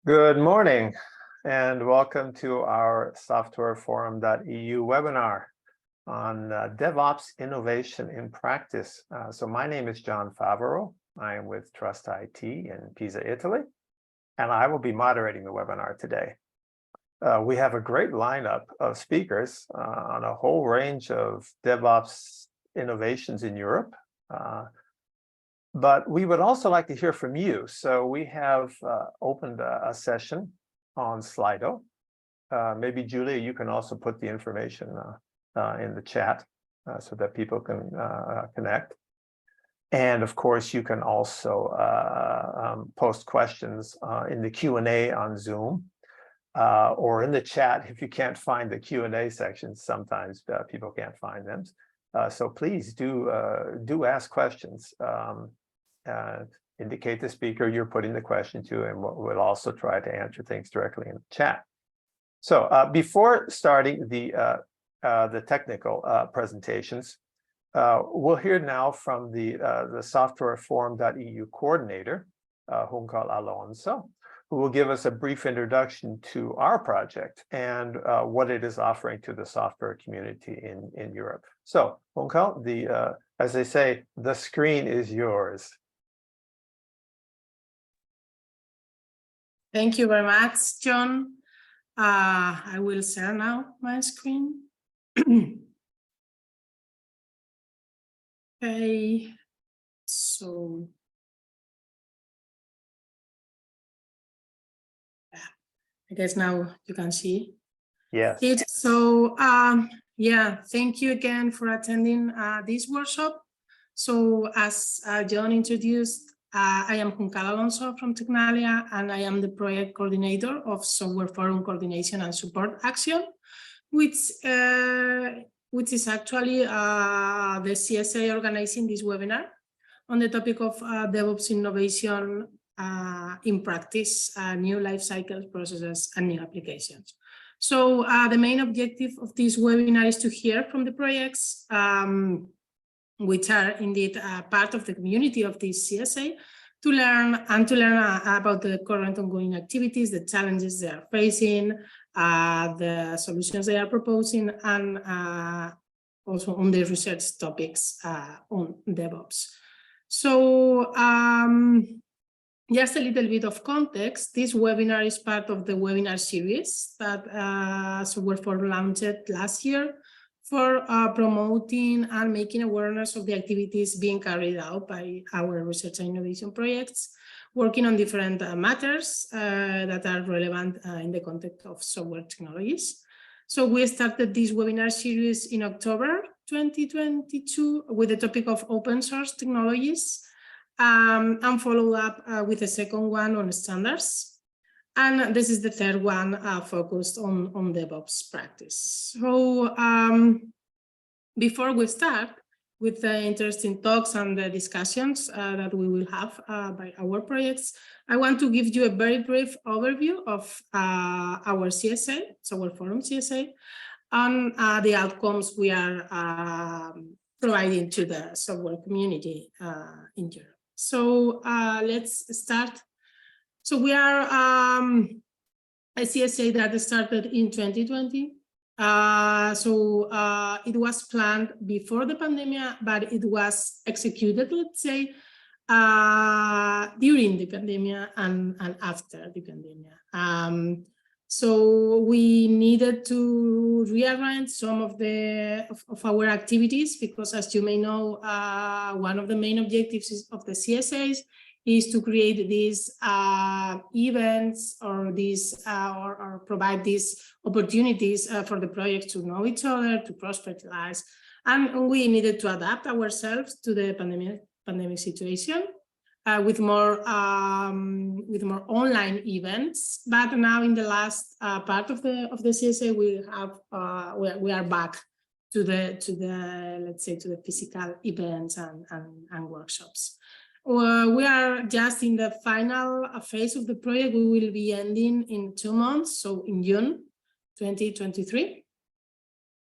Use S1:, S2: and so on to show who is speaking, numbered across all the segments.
S1: Good morning and welcome to our SWForum.eu webinar on DevOps Innovation in Practice. So my name is John Favreau. I am with Trust IT in Pisa, Italy, and I will be moderating the webinar today. We have a great lineup of speakers on a whole range of DevOps innovations in Europe. But we would also like to hear from you. So we have opened a session on Slido. Maybe Julia, you can also put the information in the chat so that people can connect. And of course, you can also post questions in the Q&A on Zoom or in the chat if you can't find the Q&A section. Sometimes people can't find them. So please do ask questions. Indicate the speaker you're putting the question to, and we'll also try to answer things directly in the chat. So before starting the technical presentations, we'll hear now from the SWForum.eu coordinator, Juncal Alonso, who will give us a brief introduction to our project and what it is offering to the software community in Europe. So, Juncal, as they say, the screen is yours.
S2: Thank you very much, John. I will share now my screen. Okay, so I guess now you can see.
S1: Yes.
S2: So yeah, thank you again for attending this workshop. So as John introduced, I am Juncal Alonso from Tecnalia, and I am the project coordinator of SWForum Coordination and Support Action, which is actually the CSA organizing this webinar on the topic of DevOps innovation in practice, new life cycles, processes, and new applications. So the main objective of this webinar is to hear from the projects which are indeed part of the community of this CSA, to learn about the current ongoing activities, the challenges they are facing, the solutions they are proposing, and also on the research topics on DevOps. So just a little bit of context, this webinar is part of the webinar series that SWForum launched last year for promoting and making awareness of the activities being carried out by our research and innovation projects, working on different matters that are relevant in the context of software technologies. So we started this webinar series in October 2022 with the topic of open source technologies, and follow up with a second one on standards. And this is the third one focused on DevOps practice. So before we start with the interesting talks and the discussions that we will have by our projects, I want to give you a very brief overview of our CSA, SWForum CSA, and the outcomes we are providing to the software community in Europe. So let's start. So we are a CSA that started in 2020. It was planned before the pandemic, but it was executed, let's say, during the pandemic and after the pandemic. So we needed to rearrange some of our activities because, as you may know, one of the main objectives of the CSAs is to create these events or these or provide these opportunities for the project to know each other, to proselytize, and we needed to adapt ourselves to the pandemic situation with more online events. But now in the last part of the CSA, we are back to the let's say to the physical events and workshops. We are just in the final phase of the project. We will be ending in 2 months, so in June 2023.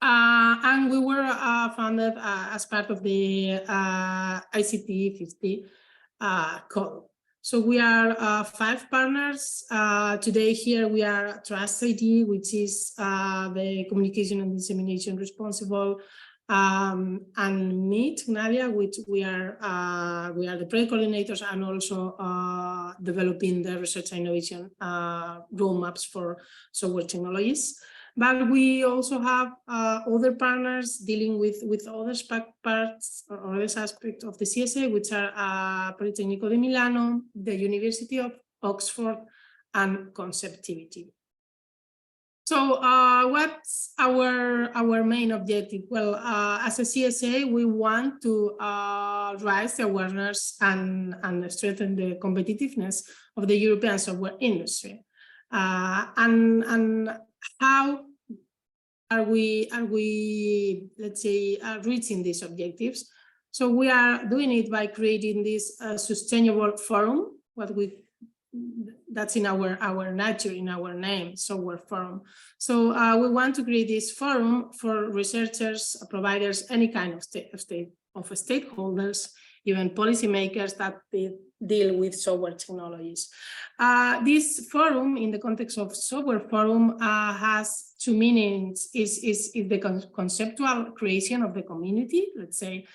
S2: And we were founded as part of the ICT 50 call. So we are 5 partners. Today here we are Trust ID, which is the communication and dissemination responsible, and me, Tecnalia, which we are the project coordinators and also developing the research and innovation roadmaps for software technologies. But we also have other partners dealing with other parts or other aspects of the CSA, which are Politecnico di Milano, the University of Oxford, and Conceptivity. So what's our main objective? Well, as a CSA, we want to raise the awareness and strengthen the competitiveness of the European software industry. And how are we let's say, reaching these objectives? So we are doing it by creating this sustainable forum, that's in our nature, in our name, software forum. So we want to create this forum for researchers, providers, any kind of stakeholders, even policymakers that deal with software technologies. This forum, in the context of software forum, has 2 meanings. Is the conceptual creation of the community, let's say,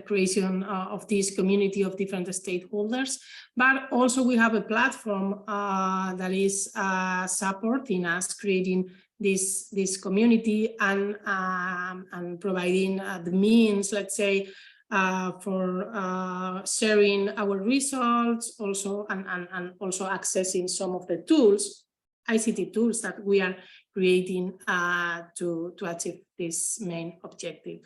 S2: creation of this community of different stakeholders, but also we have a platform that is supporting us creating this community and providing the means, let's say, for sharing our results, also and also accessing some of the tools, ICT tools that we are creating to achieve this main objective.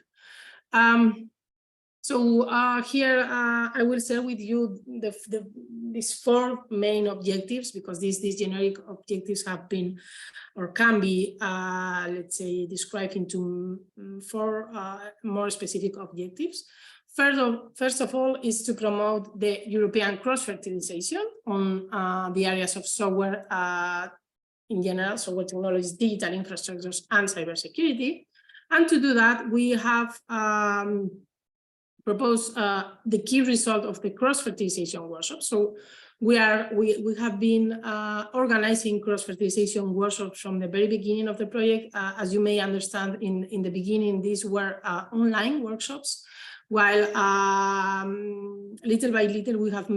S2: So here I will share with you these 4 main objectives, because these generic objectives have been or can be, let's say, described into 4 more specific objectives. First of all is to promote the European cross-fertilization on the areas of software in general, software technologies, digital infrastructures, and cybersecurity. And to do that, we have propose the key result of the cross-fertilization workshop. So we have been organizing cross-fertilization workshops from the very beginning of the project. As you may understand, in the beginning, these were online workshops, while little by little we have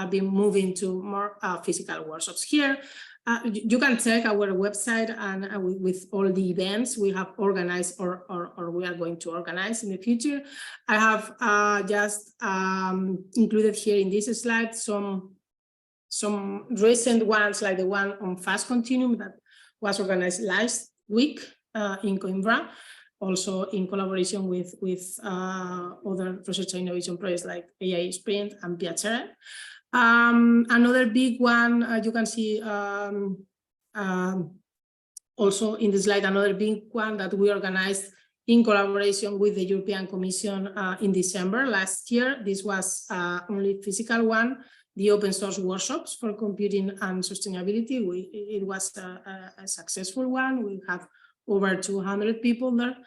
S2: been moving to more physical workshops. Here, you can check our website, and with all the events we have organized or we are going to organize in the future. I have just included here in this slide some recent ones, like the one on Fast Continuum that was organized last week in Coimbra, also in collaboration with other research and innovation projects like AI Sprint and Piacere. Another big one, you can see also in the slide, another big one that we organized in collaboration with the European Commission in December last year. This was only physical one, the open source workshops for computing and sustainability. It was a successful one. We have over 200 people there.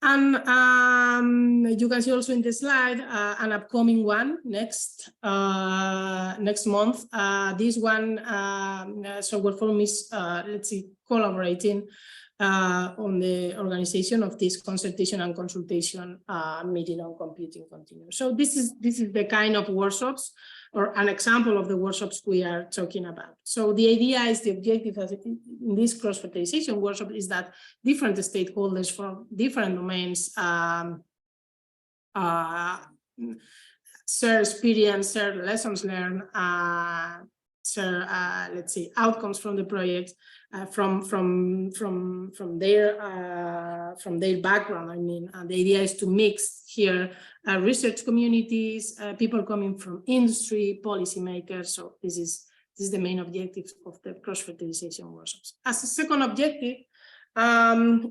S2: And you can see also in the slide an upcoming one next month. This one, Software Forum is, let's see, collaborating on the organization of this consultation and consultation meeting on computing continuous. So this is the kind of workshops, or an example of the workshops we are talking about. So the idea is, the objective in this cross-fertilization workshop is that different stakeholders from different domains share experience, share lessons learned, share, let's say, outcomes from the project, from their background. I mean, the idea is to mix here research communities, people coming from industry, policymakers. So this is the main objective of the cross-fertilization workshops. As a second objective,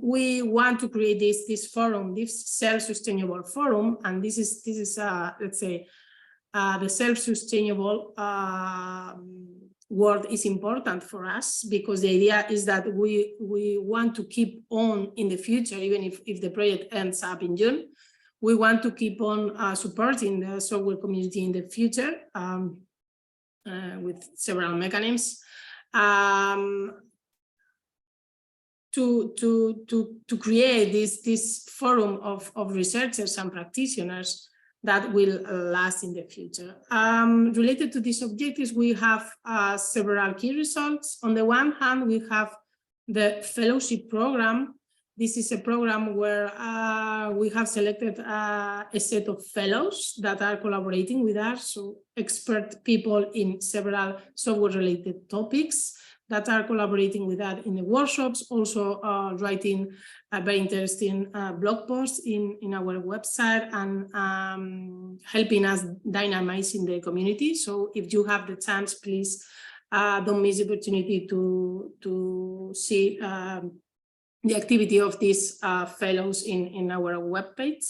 S2: we want to create this forum, this self-sustainable forum, and this is let's say, the self-sustainable word is important for us, because the idea is that we want to keep on in the future, even if the project ends up in June. we want to keep on supporting the software community in the future with several mechanisms to create this forum of researchers and practitioners that will last in the future. Related to these objectives, we have several key results. On the one hand, we have the fellowship program. This is a program where we have selected a set of fellows that are collaborating with us, so expert people in several software-related topics that are collaborating with us in the workshops, also writing very interesting blog posts in our website and helping us dynamizing the community. So if you have the chance, please don't miss the opportunity to see the activity of these fellows in our webpage.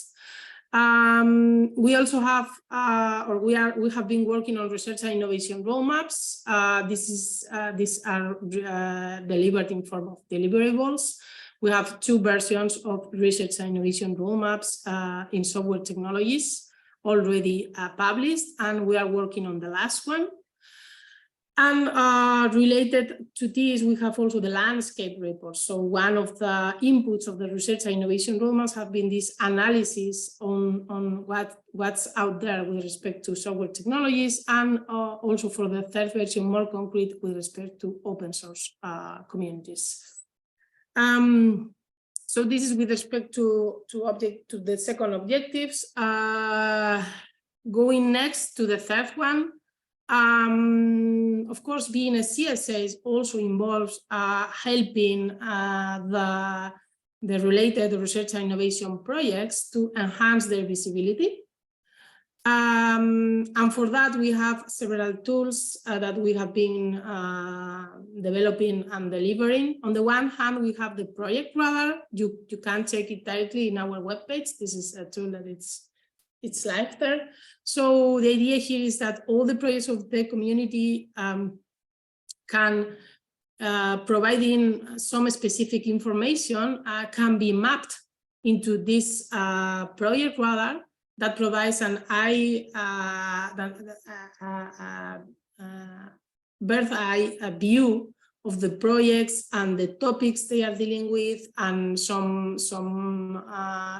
S2: We also have, we have been working on research and innovation roadmaps. These are delivered in form of deliverables. We have 2 versions of research and innovation roadmaps in software technologies already published, and we are working on the last one. And related to this, we have also the landscape report. So one of the inputs of the research and innovation roadmaps have been this analysis on what's out there with respect to software technologies, and also for the 3rd version, more concrete with respect to open source communities. So this is with respect to the second objectives. Going next to the 3rd one. Of course, being a CSA also involves helping the related research and innovation projects to enhance their visibility. And for that, we have several tools that we have been developing and delivering. On the one hand, we have the project radar. You can check it directly in our webpage. This is a tool that it's live there. So the idea here is that all the projects of the community can provide in some specific information can be mapped into this project radar that provides an bird's eye view of the projects and the topics they are dealing with, and some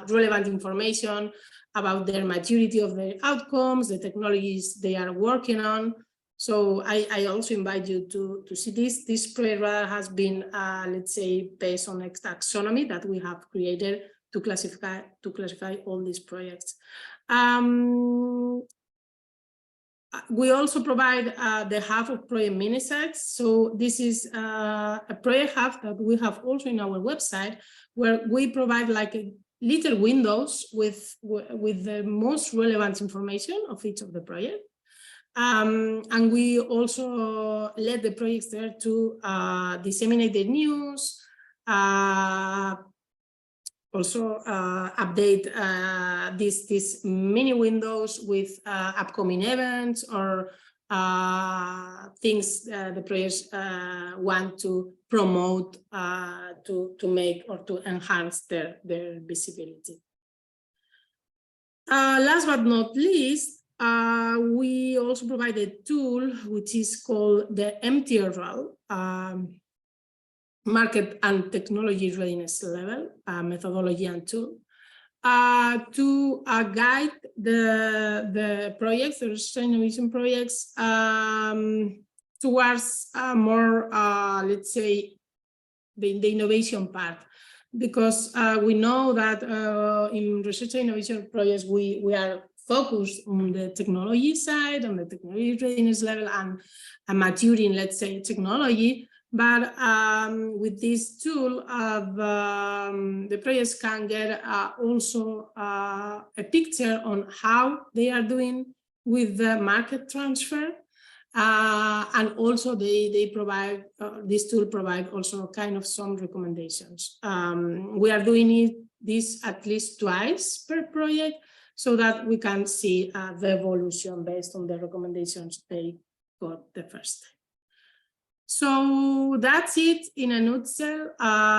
S2: relevant information about their maturity of their outcomes, the technologies they are working on. So I also invite you to see this. This project radar has been, let's say, based on a taxonomy that we have created to classify all these projects. We also provide the hub of project mini-sites. So this is a project hub that we have also in our website, where we provide like a little windows with the most relevant information of each of the project. And we also let the projects there to disseminate the news, also update these mini windows with upcoming events or things the projects want to promote to make or to enhance their visibility. Last but not least, we also provide a tool which is called the MTRL, Market and Technology Readiness Level, methodology and tool, to guide the projects, the research and innovation projects, towards more, let's say, the innovation part. Because we know that in research and innovation projects, we are focused on the technology side, on the technology readiness level and maturing, let's say, technology. But with this tool, the projects can get also a picture on how they are doing with the market transfer. And also they provide, this tool provide also kind of some recommendations. We are doing this at least twice per project so that we can see the evolution based on the recommendations they got the first time. So that's it in a nutshell.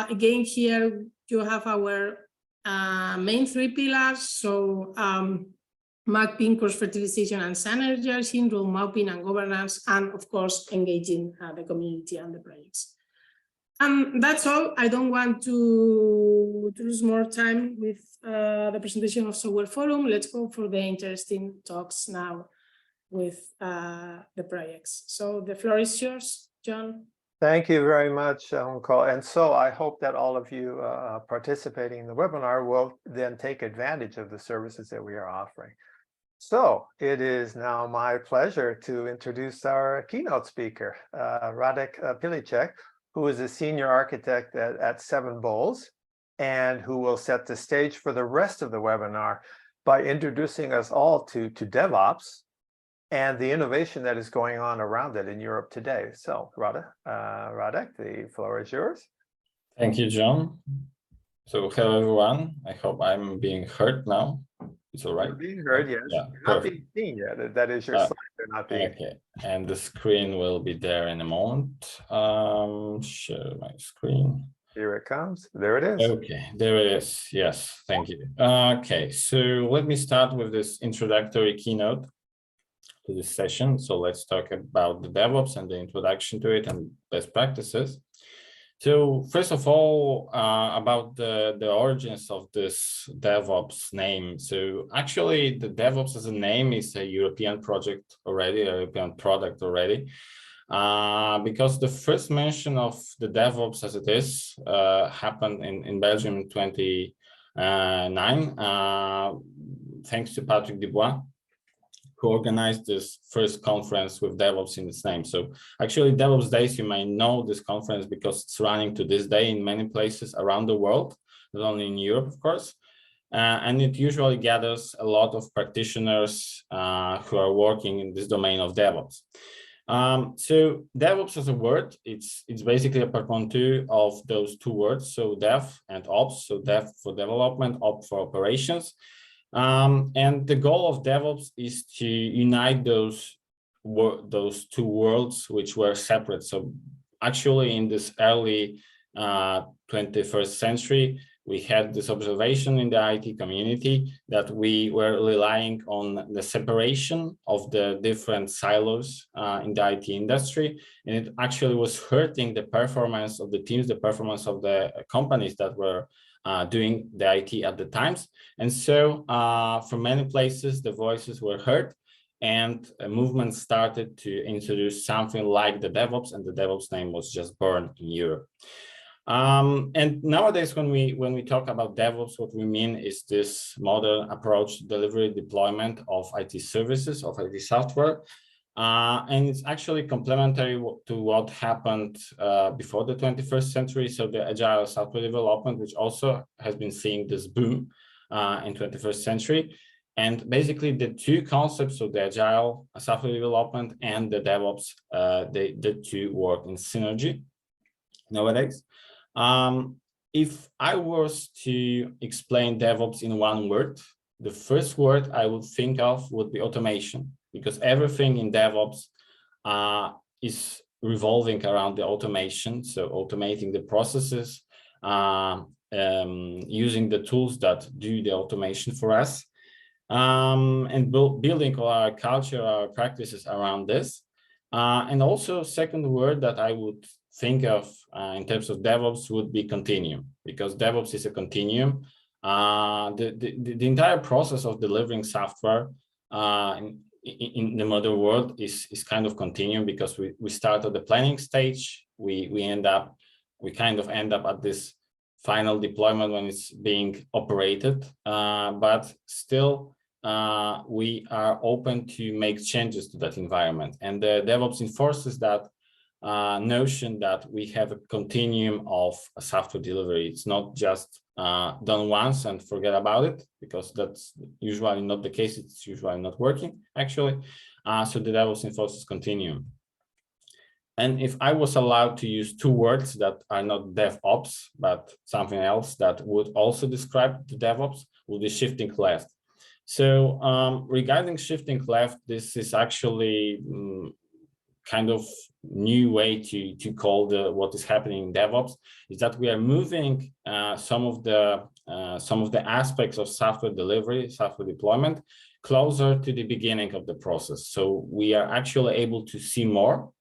S2: Again, here you have our main three pillars. So mapping, cross-fertilization and synergizing, role mapping and governance, and of course, engaging the community and the projects. And that's all. I don't want to lose more time with the presentation of SWForum. Let's go for the interesting talks now with the projects. So the floor is yours, John.
S1: Thank you very much, Nicole. And so I hope that all of you participating in the webinar will then take advantage of the services that we are offering. So it is now my pleasure to introduce our keynote speaker, Radek Pilicek, who is a senior architect at Seven Bowls, and who will set the stage for the rest of the webinar by introducing us all to DevOps and the innovation that is going on around it in Europe today. So Radek, the floor is yours.
S3: Thank you, John. So hello, everyone. I hope I'm being heard now. It's all right.
S1: You're being heard, yes.
S3: Yeah,
S1: You're not being seen yet. That is your slide. They're not being.
S3: Okay, and the screen will be there in a moment. Share my screen.
S1: Here it comes. There it is.
S3: Okay, there it is. Yes, thank you. Okay, so let me start with this introductory keynote to this session. So let's talk about the DevOps and the introduction to it and best practices. So first of all, about the origins of this DevOps name. So actually the DevOps as a name is a European project already, a European product already, because the first mention of the DevOps as it is happened in Belgium in 2009, thanks to Patrick Dubois, who organized this first conference with DevOps in its name. So actually DevOps Days, you may know this conference because it's running to this day in many places around the world, not only in Europe, of course. And it usually gathers a lot of practitioners who are working in this domain of DevOps. So DevOps as a word, it's basically a portmanteau of those two words. So dev and ops, so dev for development, op for operations. And the goal of DevOps is to unite those two worlds which were separate. So actually in this early 21st century, we had this observation in the IT community that we were relying on the separation of the different silos in the IT industry. And it actually was hurting the performance of the teams, the performance of the companies that were doing the IT at the times. And so for many places, the voices were heard and a movement started to introduce something like the DevOps, and the DevOps name was just born in Europe. And nowadays, when we talk about DevOps, what we mean is this modern approach to delivery deployment of IT services, of IT software. And it's actually complementary to what happened before the 21st century. So the agile software development, which also has been seeing this boom in 21st century. And basically the two concepts of the agile software development and the DevOps, the two work in synergy nowadays. If I was to explain DevOps in one word, the first word I would think of would be automation. Because everything in DevOps is revolving around the automation. So automating the processes, using the tools that do the automation for us, and building our culture, our practices around this. And also second word that I would think of in terms of DevOps would be continuum, because DevOps is a continuum. The entire process of delivering software in the modern world is kind of continuum, because we start at the planning stage, we kind of end up at this final deployment when it's being operated, but still we are open to make changes to that environment. And the DevOps enforces that notion that we have a continuum of software delivery. It's not just done once and forget about it, because that's usually not the case. It's usually not working, actually. So the DevOps enforces continuum. And if I was allowed to use two words that are not DevOps, but something else that would also describe the DevOps, would be shifting left. So regarding shifting left, this is actually kind of new way to call what is happening in DevOps, is that we are moving some of the aspects of software delivery, software deployment, closer to the beginning of the process. So we are actually able to see more,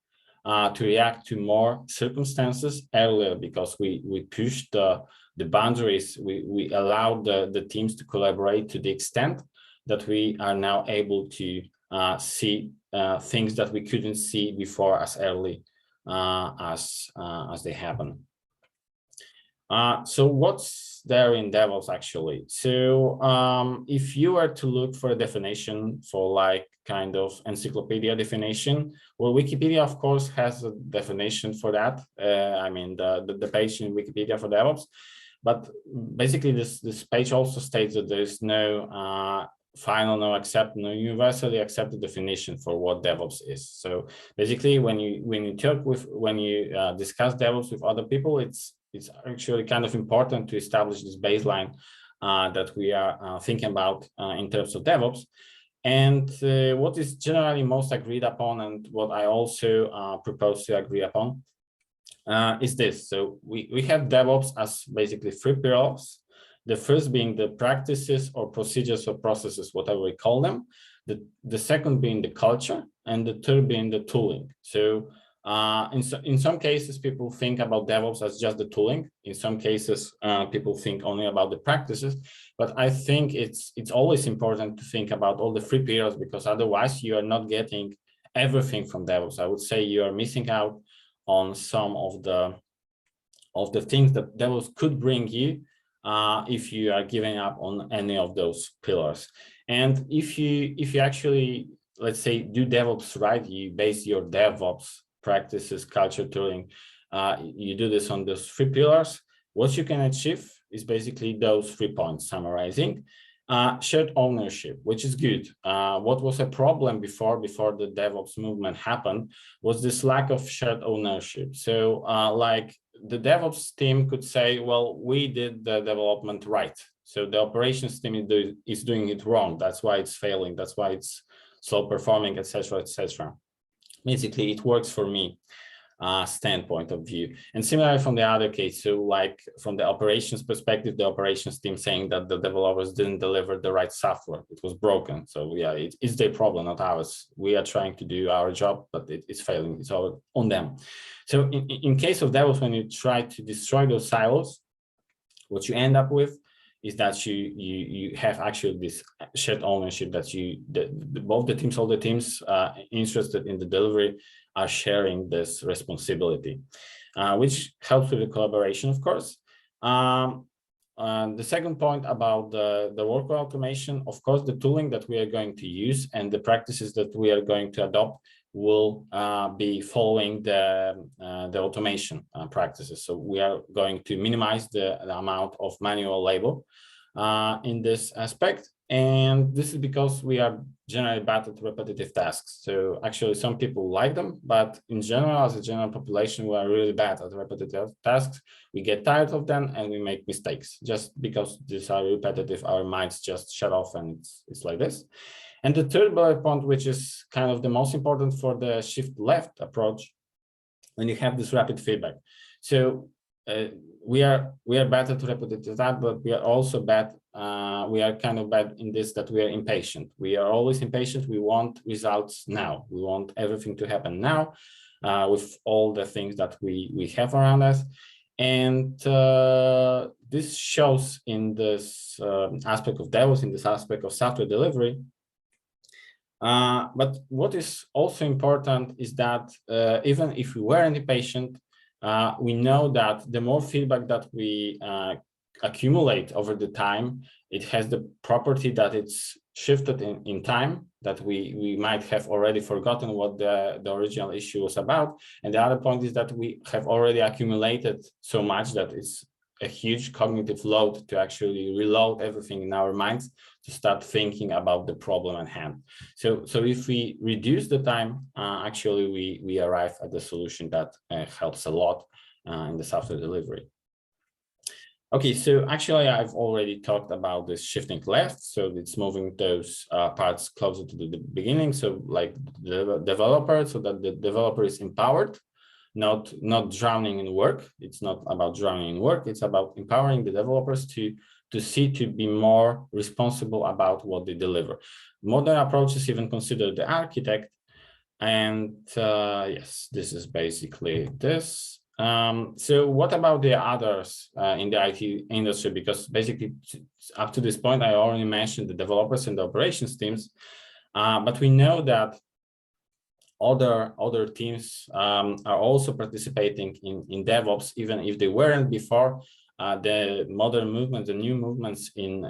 S3: to react to more circumstances earlier, because we pushed the boundaries. We allowed the teams to collaborate to the extent that we are now able to see things that we couldn't see before as early as they happen. So what's there in DevOps actually? So if you were to look for a definition, for like kind of encyclopedia definition, well, Wikipedia of course has a definition for that. I mean the page in Wikipedia for DevOps, but basically this page also states that there is no final, no universally accepted definition for what DevOps is. So basically, when you discuss DevOps with other people, it's actually kind of important to establish this baseline that we are thinking about in terms of DevOps. And what is generally most agreed upon, and what I also propose to agree upon, is this. So we have DevOps as basically 3 pillars. The first being the practices or procedures or processes, whatever we call them. The second being the culture, and the third being the tooling. So in some cases, people think about DevOps as just the tooling. In some cases, people think only about the practices. But I think it's always important to think about all the 3 pillars, because otherwise you are not getting everything from DevOps. I would say you are missing out on some of the things that DevOps could bring you if you are giving up on any of those pillars. And if you actually, let's say, do DevOps right, you base your DevOps practices, culture, tooling, you do this on those 3 pillars, what you can achieve is basically those 3 points summarizing. Shared ownership, which is good. What was a problem before the DevOps movement happened was this lack of shared ownership. So like the DevOps team could say, well, we did the development right, so the operations team is doing it wrong. That's why it's failing. That's why it's slow performing, etc., etc. Basically, it works for me. Standpoint of view. And similarly from the other case, so like from the operations perspective, the operations team saying that the developers didn't deliver the right software, it was broken. So yeah, it's their problem, not ours. We are trying to do our job, but it's failing. It's all on them. So in case of DevOps, when you try to destroy those silos, what you end up with is that you have actually this shared ownership, that both the teams, all the teams interested in the delivery are sharing this responsibility, which helps with the collaboration, of course. The second point about the workflow automation, of course, the tooling that we are going to use and the practices that we are going to adopt will be following the automation practices. So we are going to minimize the amount of manual labor in this aspect. And this is because we are generally bad at repetitive tasks. So actually some people like them, but in general, as a general population, we are really bad at repetitive tasks. We get tired of them and we make mistakes. Just because these are repetitive, our minds just shut off, and it's like this. And the third bullet point, which is kind of the most important for the shift left approach, when you have this rapid feedback. So we are bad at repetitive tasks, but we are also bad. We are kind of bad in this, that we are impatient. We are always impatient. We want results now. We want everything to happen now with all the things that we have around us. And this shows in this aspect of DevOps, in this aspect of software delivery. But what is also important is that even if we were impatient, we know that the more feedback that we accumulate over the time, it has the property that it's shifted in time, that we might have already forgotten what the original issue was about. And the other point is that we have already accumulated so much that it's a huge cognitive load to actually reload everything in our minds to start thinking about the problem at hand. So if we reduce the time, actually we arrive at the solution that helps a lot in the software delivery. Okay, so actually I've already talked about this shifting left. So it's moving those parts closer to the beginning. So like the developer, so that the developer is empowered, not drowning in work. It's not about drowning in work. It's about empowering the developers to be more responsible about what they deliver. Modern approaches even consider the architect. And yes, this is basically this. So what about the others in the IT industry? Because basically up to this point, I already mentioned the developers and the operations teams, but we know that other teams are also participating in DevOps, even if they weren't before. The modern movements, the new movements in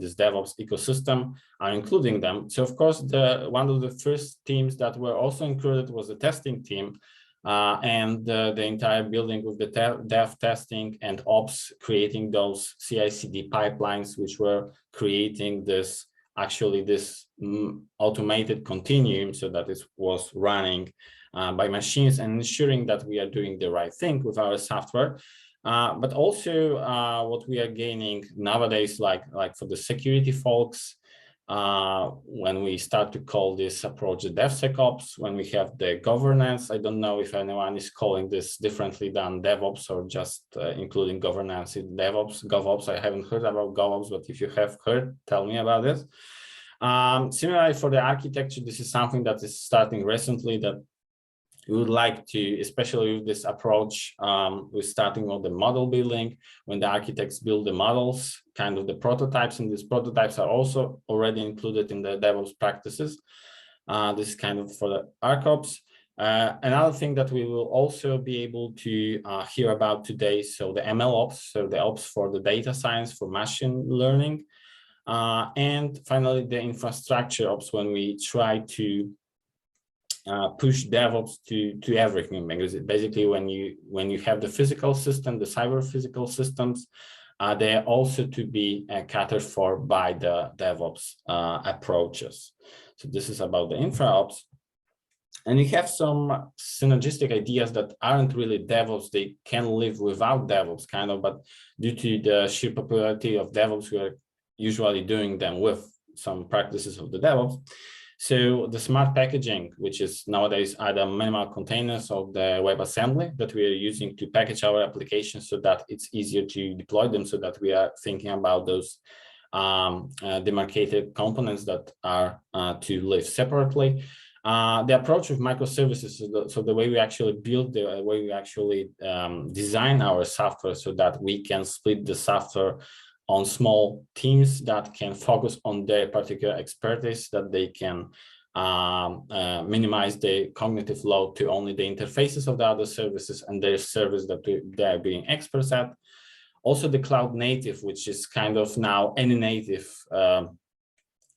S3: this DevOps ecosystem are including them. So of course, one of the first teams that were also included was the testing team, and the entire building with the dev testing and ops, creating those CI/CD pipelines, which were creating this automated continuum, so that it was running by machines and ensuring that we are doing the right thing with our software. But also what we are gaining nowadays, like for the security folks, when we start to call this approach the DevSecOps, when we have the governance. I don't know if anyone is calling this differently than DevOps or just including governance in DevOps, GovOps. I haven't heard about GovOps, but if you have heard, tell me about it. Similarly, for the architecture, this is something that is starting recently, that we would like to, especially with this approach, with starting with the model building, when the architects build the models, kind of the prototypes, and these prototypes are also already included in the DevOps practices. This is kind of for the ArcOps. Another thing that we will also be able to hear about today, so the ML ops, so the ops for the data science, for machine learning. And finally, the infrastructure ops, when we try to push DevOps to everything, because basically when you have the physical system, the cyber physical systems, they are also to be catered for by the DevOps approaches. So this is about the infra ops. And you have some synergistic ideas that aren't really DevOps. They can live without DevOps, kind of, but due to the sheer popularity of DevOps, we are usually doing them with some practices of the DevOps. So the smart packaging, which is nowadays either minimal containers of the WebAssembly that we are using to package our applications so that it's easier to deploy them, so that we are thinking about those demarcated components that are to live separately. The approach with microservices, so the way we actually build, the way we actually design our software, so that we can split the software on small teams that can focus on their particular expertise, that they can minimize the cognitive load to only the interfaces of the other services and their service that they are being experts at. Also the cloud native, which is kind of now any native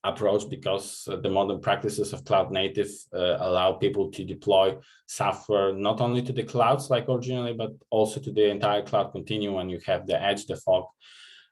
S3: approach, because the modern practices of cloud native allow people to deploy software not only to the clouds like originally, but also to the entire cloud continuum when you have the edge, the fog,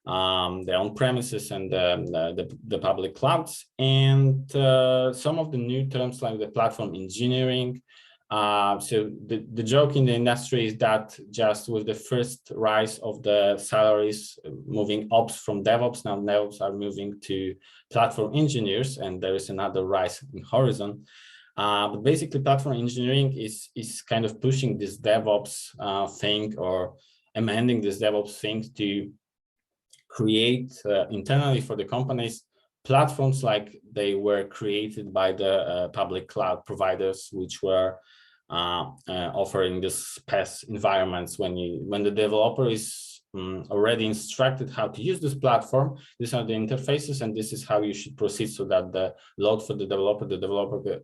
S3: the on-premises and the public clouds. And some of the new terms like the platform engineering. So the joke in the industry is that just with the first rise of the salaries moving ops from DevOps, now DevOps are moving to platform engineers, and there is another rise in horizon. But basically platform engineering is kind of pushing this DevOps thing, or amending this DevOps thing to create internally for the companies platforms like they were created by the public cloud providers, which were offering this PaaS environments. When the developer is already instructed how to use this platform, these are the interfaces, and this is how you should proceed, so that the load for the developer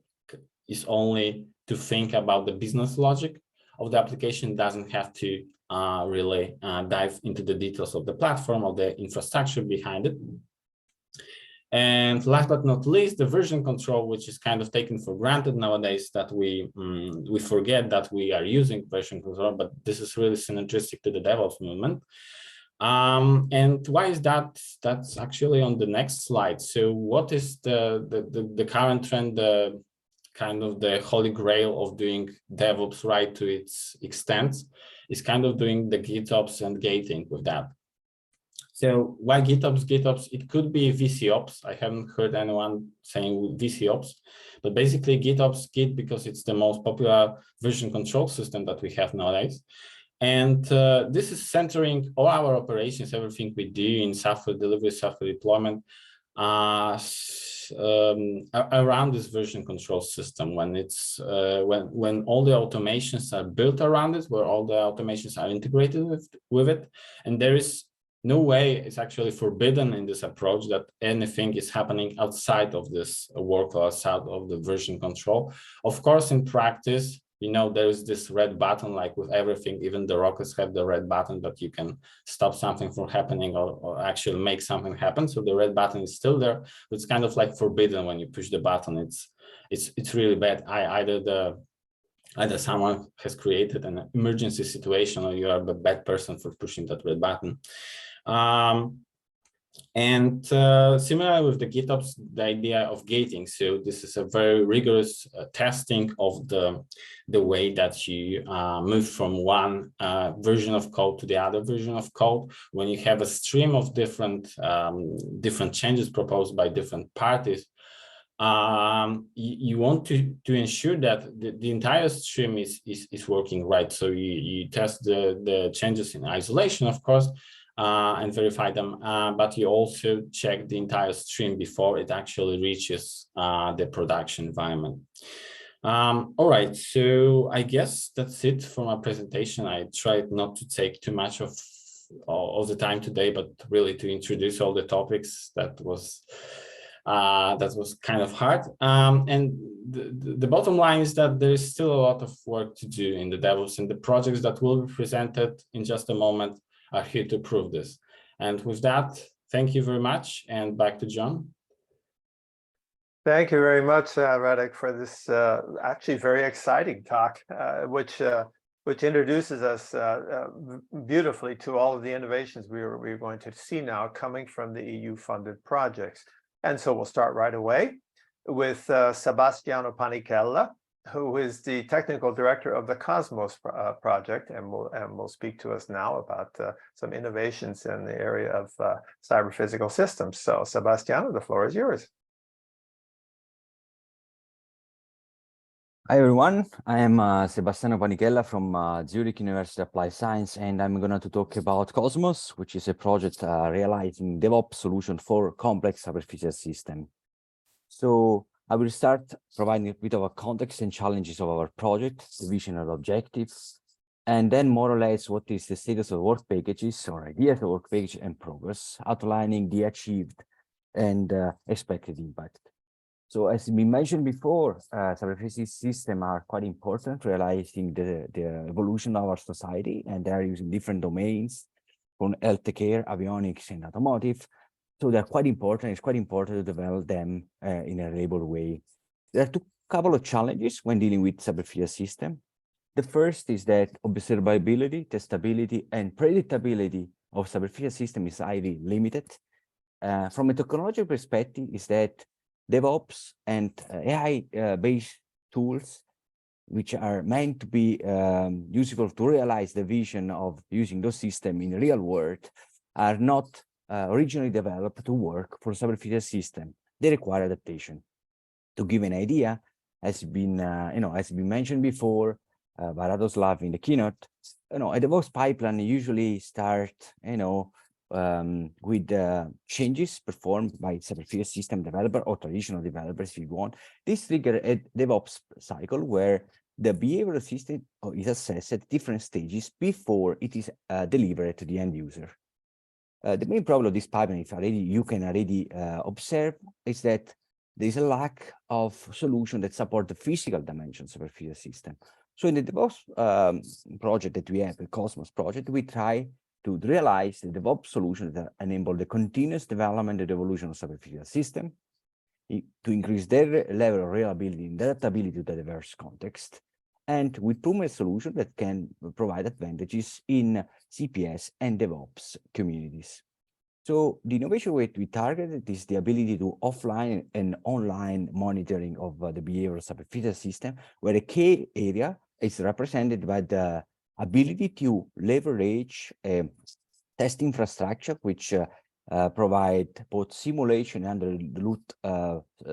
S3: is only to think about the business logic of the application, doesn't have to really dive into the details of the platform or the infrastructure behind it. And last but not least, the version control, which is kind of taken for granted nowadays, that we forget that we are using version control, but this is really synergistic to the DevOps movement. And why is that? That's actually on the next slide. So what is the current trend, kind of the holy grail of doing DevOps right to its extent, is kind of doing the GitOps and gating with that. So why GitOps? GitOps, it could be VCOps. I haven't heard anyone saying VCOps, but basically GitOps, Git, because it's the most popular version control system that we have nowadays. And this is centering all our operations, everything we do in software delivery, software deployment, around this version control system. When it's when all the automations are built around it, where all the automations are integrated with it, and there is no way, it's actually forbidden in this approach that anything is happening outside of this workflow, outside of the version control. Of course, in practice, you know, there is this red button, like with everything, even the rockets have the red button, but you can stop something from happening or actually make something happen. So the red button is still there, but it's kind of like forbidden when you push the button. It's really bad. Either someone has created an emergency situation or you are the bad person for pushing that red button. Similar with the GitOps, the idea of gating. So this is a very rigorous testing of the way that you move from one version of code to the other version of code. When you have a stream of different changes proposed by different parties, you want to ensure that the entire stream is working right. So you test the changes in isolation, of course, and verify them, but you also check the entire stream before it actually reaches the production environment. All right, so I guess that's it for my presentation. I tried not to take too much of the time today, but really to introduce all the topics. That was kind of hard. And the bottom line is that there is still a lot of work to do in the DevOps, and the projects that will be presented in just a moment are here to prove this. And with that, thank you very much, and back to John.
S1: Thank you very much, Radek, for this actually very exciting talk, which introduces us beautifully to all of the innovations we're going to see now coming from the EU-funded projects. And so we'll start right away with Sebastiano Panichella, who is the technical director of the Cosmos project, and will speak to us now about some innovations in the area of cyber physical systems. So, Sebastiano, the floor is yours.
S4: Hi everyone, I am Sebastiano Panichella from Zurich University of Applied Science, and I'm going to talk about Cosmos, which is a project realizing DevOps solution for complex cyber physical system. So I will start providing a bit of a context and challenges of our project, the vision and objectives, and then more or less what is the status of work packages or ideas of work package and progress, outlining the achieved and expected impact. So as we mentioned before, cyber physical systems are quite important, realizing the evolution of our society, and they are using different domains from healthcare, avionics, and automotive. So they're quite important. It's quite important to develop them in a reliable way. There are a couple of challenges when dealing with cyber physical system. The first is that observability, testability, and predictability of cyber physical system is highly limited. From a technology perspective, is that DevOps and AI-based tools, which are meant to be useful to realize the vision of using those systems in the real world, are not originally developed to work for cyber physical system. They require adaptation. To give an idea, has been mentioned before by Radoslav in the keynote, a DevOps pipeline usually start, with changes performed by cyber physical system developer or traditional developers, if you want. This trigger a DevOps cycle where the behavioral system is assessed at different stages before it is delivered to the end user. The main problem of this pipeline, you can already observe, is that there is a lack of solution that support the physical dimensions of a physical system. So in the DevOps project that we have, the Cosmos project, we try to realize the DevOps solution that enable the continuous development and evolution of cyber physical system, to increase their level of reliability and adaptability to the diverse context, and with proven solution that can provide advantages in CPS and DevOps communities. So the innovation we targeted is the ability to offline and online monitoring of the behavioral cyber physical system, where a key area is represented by the ability to leverage test infrastructure, which provide both simulation and the root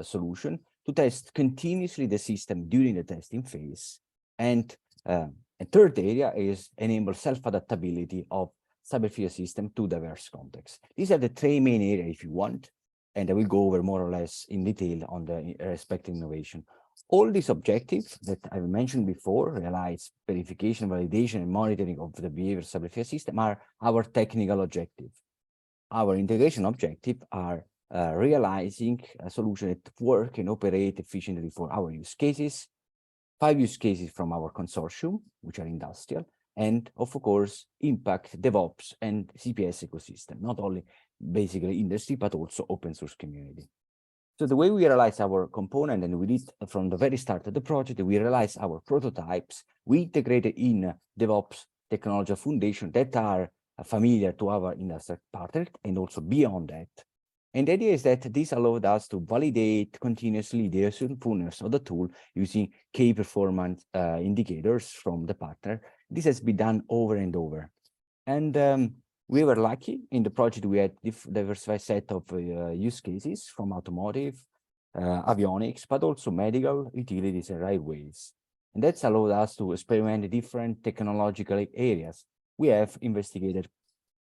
S4: solution to test continuously the system during the testing phase. And a third area is enable self-adaptability of cybersecurity system to diverse contexts. These are the three main areas, if you want, and I will go over more or less in detail on the respective innovation. All these objectives that I've mentioned before, realize verification, validation, and monitoring of the behavior cybersecurity system, are our technical objective. Our integration objective are realizing a solution that work and operate efficiently for our use cases, 5 use cases from our consortium, which are industrial, and of course, impact DevOps and CPS ecosystem, not only basically industry, but also open source community. So the way we realize our component, and we did from the very start of the project, we realize our prototypes, we integrated in DevOps technology foundation that are familiar to our industry partners and also beyond that. And the idea is that this allowed us to validate continuously the usefulness of the tool using key performance indicators from the partner. This has been done over and over. And we were lucky in the project. We had diversified set of use cases from automotive, avionics, but also medical, utilities, and railways. And that's allowed us to experiment different technological areas. We have investigated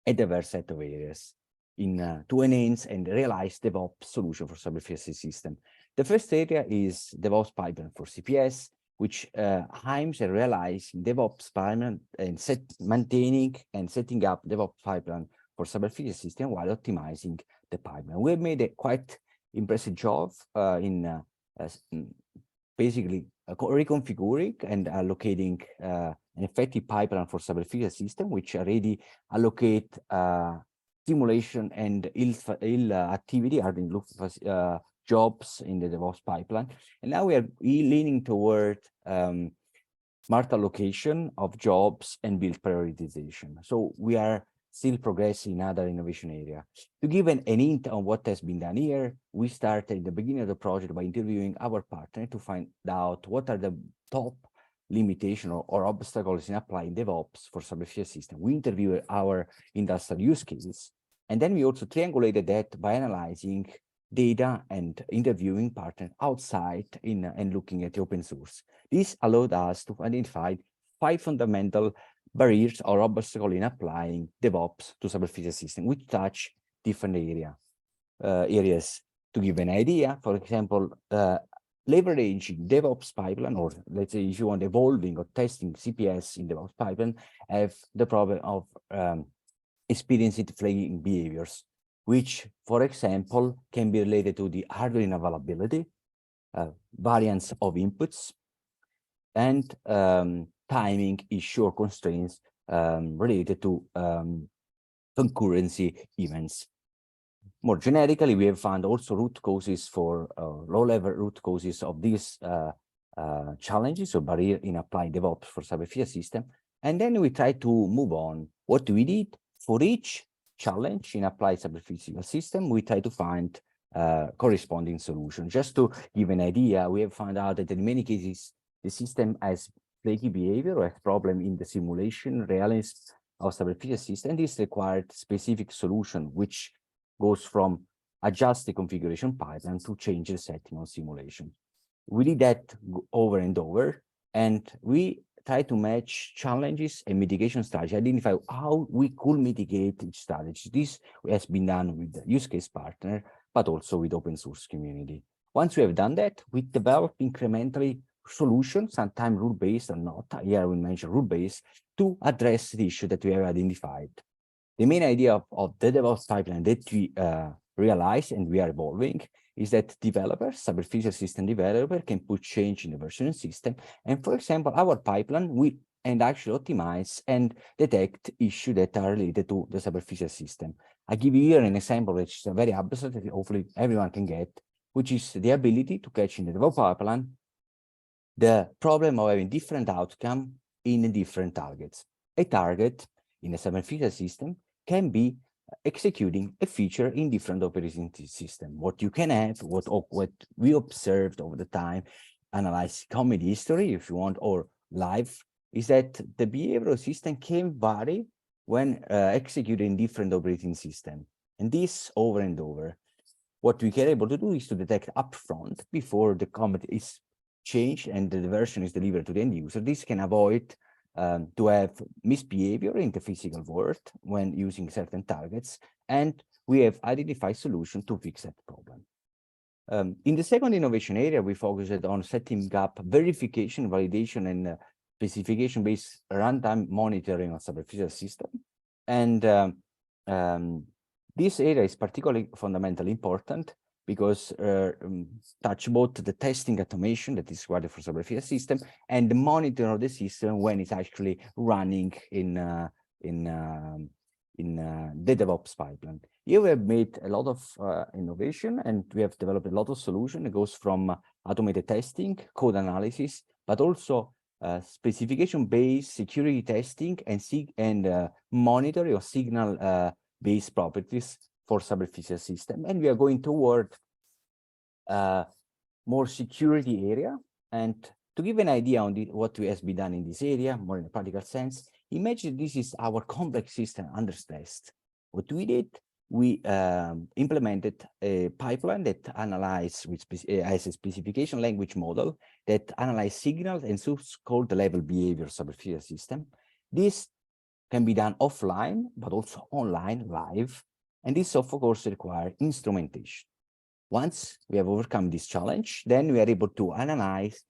S4: a diverse set of areas to enhance and realize DevOps solution for cybersecurity system. The first area is DevOps pipeline for CPS, which aims at realizing DevOps pipeline and maintaining and setting up DevOps pipeline for cybersecurity system while optimizing the pipeline. We have made a quite impressive job in basically reconfiguring and allocating an effective pipeline for cybersecurity system, which already allocate simulation and ill activity, hardening jobs in the DevOps pipeline. And now we are leaning toward smart allocation of jobs and build prioritization. So we are still progressing in other innovation area. To give an hint on what has been done here, we started at the beginning of the project by interviewing our partner to find out what are the top limitations or obstacles in applying DevOps for cybersecurity system. We interviewed our industrial use cases, and then we also triangulated that by analyzing data and interviewing partners outside and looking at the open source. This allowed us to identify 5 fundamental barriers or obstacles in applying DevOps to cybersecurity system, which touch different areas. To give an idea, for example, leveraging DevOps pipeline, or let's say if you want evolving or testing CPS in DevOps pipeline, have the problem of experiencing flagging behaviors, which, for example, can be related to the hardware availability, variance of inputs, and timing issue or constraints related to concurrency events. More generically, we have found also root causes for low-level root causes of these challenges or barrier in applying DevOps for cybersecurity system. And then we try to move on. What do we did? For each challenge in applied cybersecurity system, we try to find corresponding solution. Just to give an idea, we have found out that in many cases, the system has flaky behavior or has problem in the simulation realities of cybersecurity system. This required specific solution, which goes from adjust the configuration pipeline to change the setting on simulation. We did that over and over, and we try to match challenges and mitigation strategy, identify how we could mitigate each strategy. This has been done with the use case partner, but also with open source community. Once we have done that, we develop incrementally solutions, sometimes rule-based or not. Here I will mention rule-based, to address the issue that we have identified. The main idea of the DevOps pipeline that we realize and we are evolving is that developers, cybersecurity system developer, can put change in the versioning system. And for example, our pipeline will actually optimize and detect issues that are related to the cybersecurity system. I give you here an example, which is a very abstract that hopefully everyone can get, which is the ability to catch in the DevOps pipeline the problem of having different outcome in different targets. A target in a cybersecurity system can be executing a feature in different operating system. What you can have, what we observed over the time, analyze commit history, if you want, or live, is that the behavioral system can vary when executing different operating system. And this over and over. What we are able to do is to detect upfront before the commit is changed and the version is delivered to the end user. This can avoid to have misbehavior in the physical world when using certain targets, and we have identified solution to fix that problem. In the second innovation area, we focused on setting up verification, validation, and specification-based runtime monitoring of superficial system. And this area is particularly fundamentally important because touch both the testing automation that is required for superficial system and the monitoring of the system when it's actually running in the DevOps pipeline. Here we have made a lot of innovation, and we have developed a lot of solution. It goes from automated testing, code analysis, but also specification-based security testing and monitoring of signal-based properties for superficial system. And we are going toward more security area. And to give an idea on what has been done in this area, more in a practical sense, imagine this is our complex system under test. What we did, we implemented a pipeline that analyzes as a specification language model that analyze signals and source code level behavior superficial system. This can be done offline, but also online, live. And this, of course, requires instrumentation. Once we have overcome this challenge, then we are able to analyze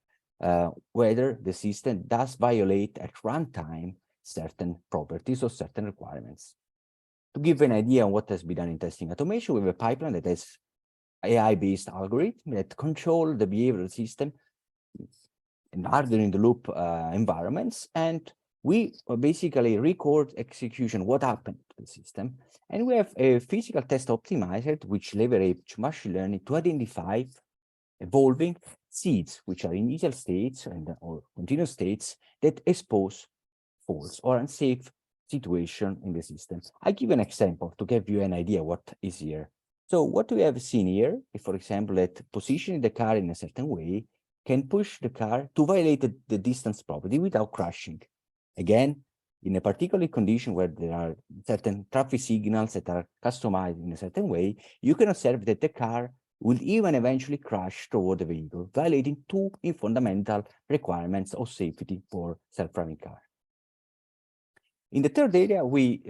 S4: whether the system does violate at runtime certain properties or certain requirements. To give an idea on what has been done in testing automation, we have a pipeline that has AI-based algorithm that control the behavioral system in hardening-the-loop environments, and we basically record execution, what happened to the system, and we have a physical test optimizer which leverage machine learning to identify evolving seeds, which are initial states or continuous states that expose false or unsafe situation in the system. I give an example to give you an idea what is here. So what we have seen here, is, for example, that positioning the car in a certain way can push the car to violate the distance property without crashing. Again, in a particular condition where there are certain traffic signals that are customized in a certain way, you can observe that the car will even eventually crash toward the vehicle, violating two fundamental requirements of safety for self-driving car. In the third area, we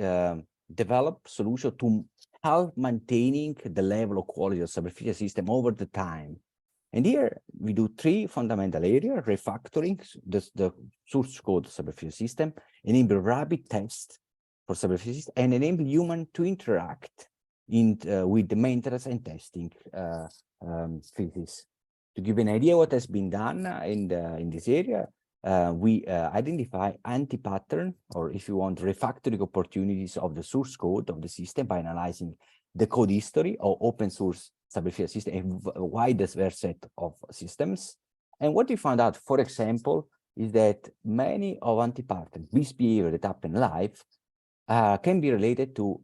S4: develop solution to help maintaining the level of quality of superficial system over the time. And here we do three fundamental areas: refactoring the source code superficial system, enable rapid tests for superficial system, and enable human to interact with the maintenance and testing phases. To give an idea what has been done in this area, we identify anti-pattern, or if you want, refactoring opportunities of the source code of the system by analyzing the code history of open source superficial system, a wide set of systems. And what we found out, for example, is that many of anti-pattern misbehavior that happen live can be related to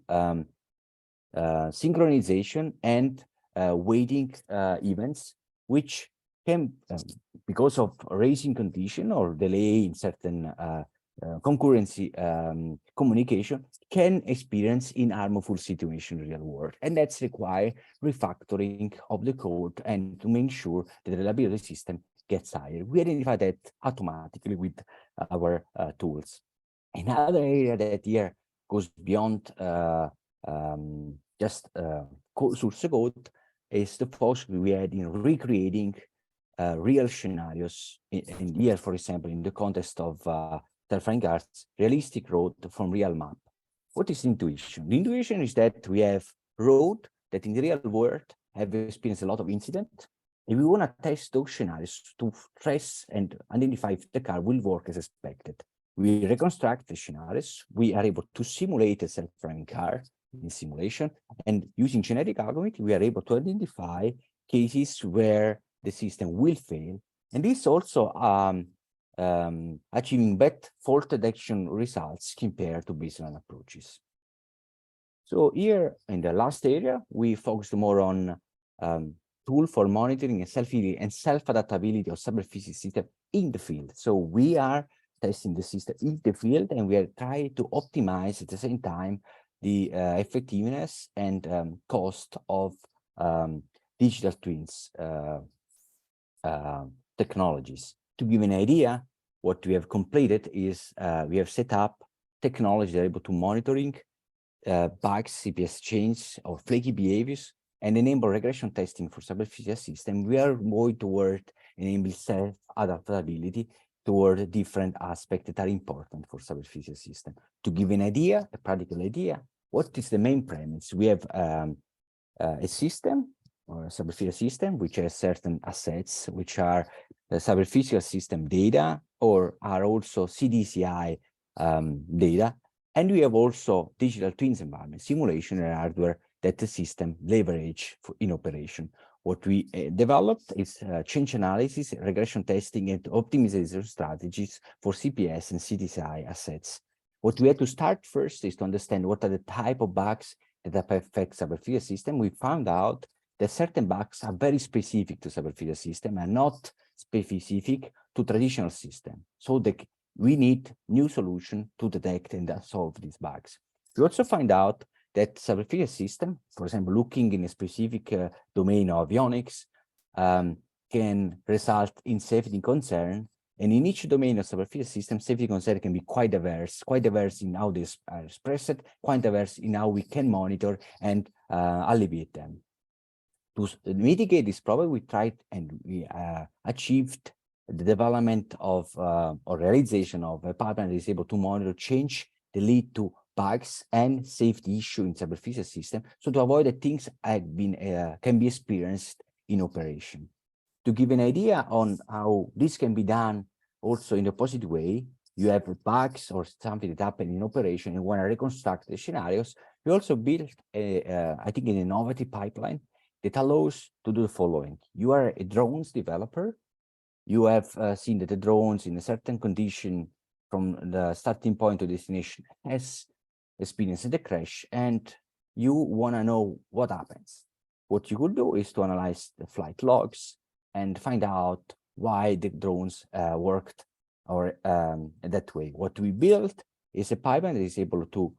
S4: synchronization and waiting events, which can, because of racing condition or delay in certain concurrency communication, can experience in harmful situation in the real world. And that's require refactoring of the code and to make sure that the reliability system gets higher. We identify that automatically with our tools. Another area that here goes beyond just source code is the focus we had in recreating real scenarios. In here, for example, in the context of self-driving cars, realistic road from real map. What is intuition? The intuition is that we have road that in the real world have experienced a lot of incident, and we want to test those scenarios to trace and identify if the car will work as expected. We reconstruct the scenarios. We are able to simulate a self-driving car in simulation, and using genetic algorithm, we are able to identify cases where the system will fail, and this also achieving better fault detection results compared to baseline approaches. So here in the last area, we focused more on tool for monitoring and self-healing and self-adaptability of superficial system in the field. So we are testing the system in the field, and we are trying to optimize at the same time the effectiveness and cost of digital twins technologies. To give an idea, what we have completed is we have set up technology that are able to monitoring bugs, CPS change, or flaky behaviors, and enable regression testing for superficial system. We are going toward enable self-adaptability toward different aspects that are important for superficial system. To give an idea, a practical idea, what is the main premise? We have a system or a superficial system which has certain assets, which are the superficial system data or are also CDCI data. And we have also digital twins environment, simulation and hardware that the system leverage in operation. What we developed is change analysis, regression testing, and optimization strategies for CPS and CDCI assets. What we had to start first is to understand what are the type of bugs that affect superficial system. We found out that certain bugs are very specific to superficial system and not specific to traditional system. So we need new solution to detect and solve these bugs. We also find out that superficial system, for example, looking in a specific domain of avionics, can result in safety concern. And in each domain of superficial system, safety concern can be quite diverse in how they are expressed, quite diverse in how we can monitor and alleviate them. To mitigate this problem, we tried and we achieved the development of or realization of a pipeline that is able to monitor change that lead to bugs and safety issue in superficial system, so to avoid that things have been can be experienced in operation. To give an idea on how this can be done also in a positive way, you have bugs or something that happened in operation and want to reconstruct the scenarios. We also built I think an innovative pipeline that allows to do the following. You are a drones developer. You have seen that the drones in a certain condition from the starting point to destination has experienced the crash, and you want to know what happens. What you could do is to analyze the flight logs and find out why the drones worked or that way. What we built is a pipeline that is able to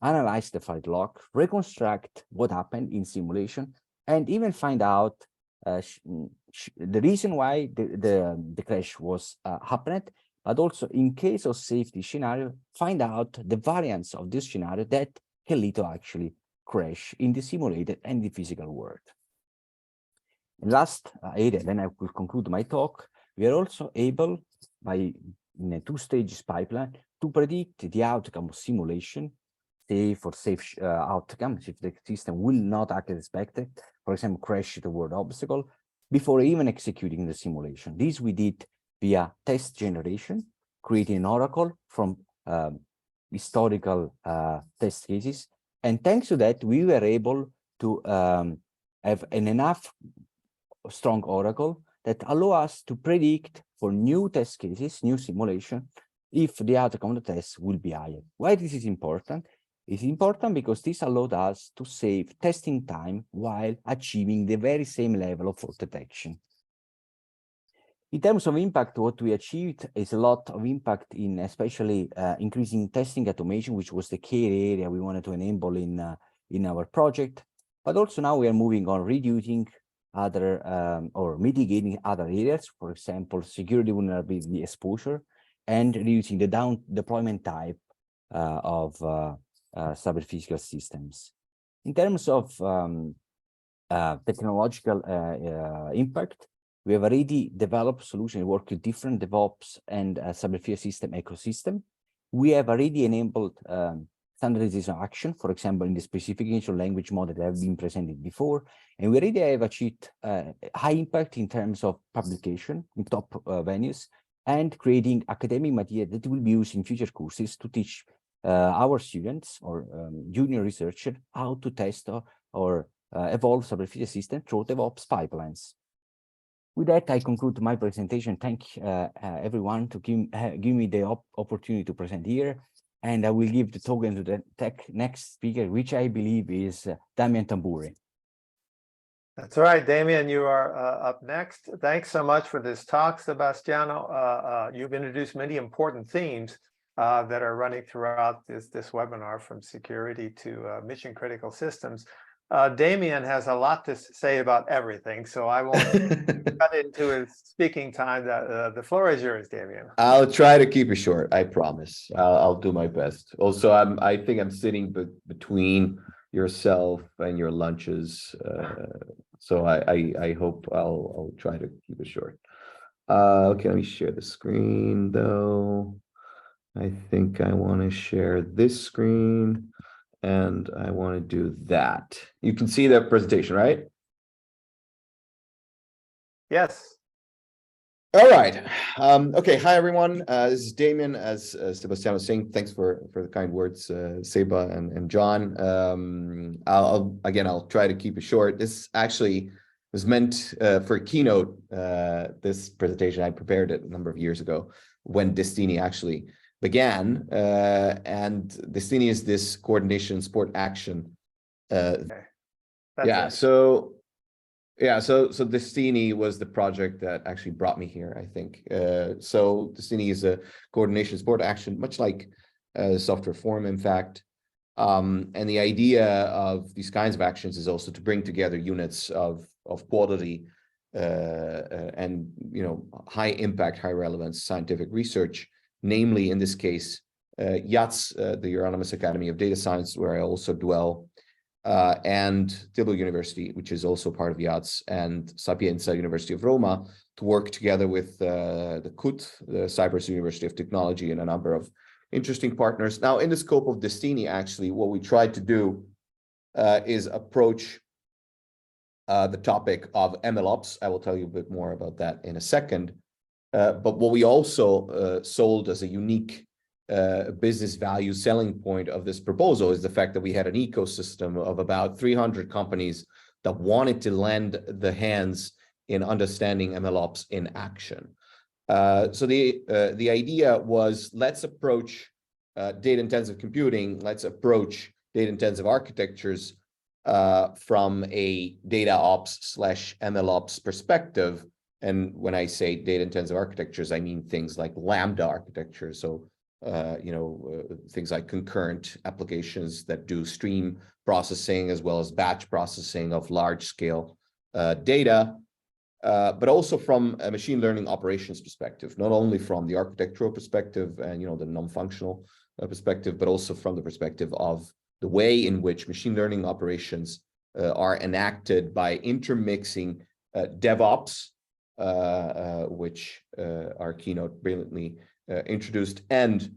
S4: analyze the flight log, reconstruct what happened in simulation, and even find out the reason why the crash was happened, but also in case of safety scenario, find out the variance of this scenario that can lead to actually crash in the simulated and the physical world. And last area, then I will conclude my talk. We are also able, in a two-stages pipeline, to predict the outcome of simulation, safe outcomes if the system will not act as expected, for example, crash toward obstacle, before even executing the simulation. This we did via test generation, creating an oracle from historical test cases. And thanks to that, we were able to have an enough strong oracle that allow us to predict for new test cases, new simulation, if the outcome of the test will be higher. Why this is important? It's important because this allowed us to save testing time while achieving the very same level of fault detection. In terms of impact, what we achieved is a lot of impact in especially increasing testing automation, which was the key area we wanted to enable in our project. But also now we are moving on reducing other or mitigating other areas, for example, security vulnerability exposure, and reducing the down deployment type of superphysical systems. In terms of technological impact, we have already developed solutions work with different DevOps and superphysical system ecosystem. We have already enabled standardization action, for example, in the specification language model that have been presented before, and we already have achieved high impact in terms of publication in top venues and creating academic material that will be used in future courses to teach our students or junior researchers how to test or evolve superphysical system through DevOps pipelines. With that, I conclude my presentation. Thank everyone to give me the opportunity to present here, and I will give the token to the next speaker, which I believe is Damian Tamburi.
S1: That's all right, Damien, you are up next. Thanks so much for this talk, Sebastiano. You've introduced many important themes that are running throughout this webinar, from security to mission critical systems. Damien has a lot to say about everything, so I won't cut into his speaking time. The floor is yours, Damien.
S5: I'll try to keep it short. I promise. I'll do my best. Also, I think I'm sitting between yourself and your lunches, so I hope I'll try to keep it short. Okay, let me share the screen though. I think I want to share this screen, and I want to do that. You can see the presentation, right?
S1: Yes.
S5: All right. Okay. Hi, everyone. This is Damien. As Sebastiano was saying, thanks for the kind words, Seba and John. I'll try to keep it short. This actually was meant for a keynote. This presentation, I prepared it a number of years ago when Destiny actually began. And Destiny is this coordination sport action. So Destiny was the project that actually brought me here, I think. So Destiny is a coordination sport action, much like SWForum, in fact. And the idea of these kinds of actions is also to bring together units of quality and high impact, high relevance scientific research, namely in this case, YATS, the Euronymous Academy of Data Science, where I also dwell. And Tilburg University, which is also part of YATS, and Sapienza University of Roma, to work together with the CUT, the Cyprus University of Technology, and a number of interesting partners. Now, in the scope of Destiny, actually, what we tried to do is approach the topic of MLOps. I will tell you a bit more about that in a second. But what we also sold as a unique business value selling point of this proposal is the fact that we had an ecosystem of about 300 companies that wanted to lend the hands in understanding MLOps in action. So the idea was, let's approach data-intensive computing, let's approach data-intensive architectures from a data ops / MLOps perspective. And when I say data-intensive architectures, I mean things like Lambda architecture. So things like concurrent applications that do stream processing as well as batch processing of large scale data, but also from a machine learning operations perspective, not only from the architectural perspective and the non-functional perspective, but also from the perspective of the way in which machine learning operations are enacted by intermixing DevOps, which our keynote brilliantly introduced, and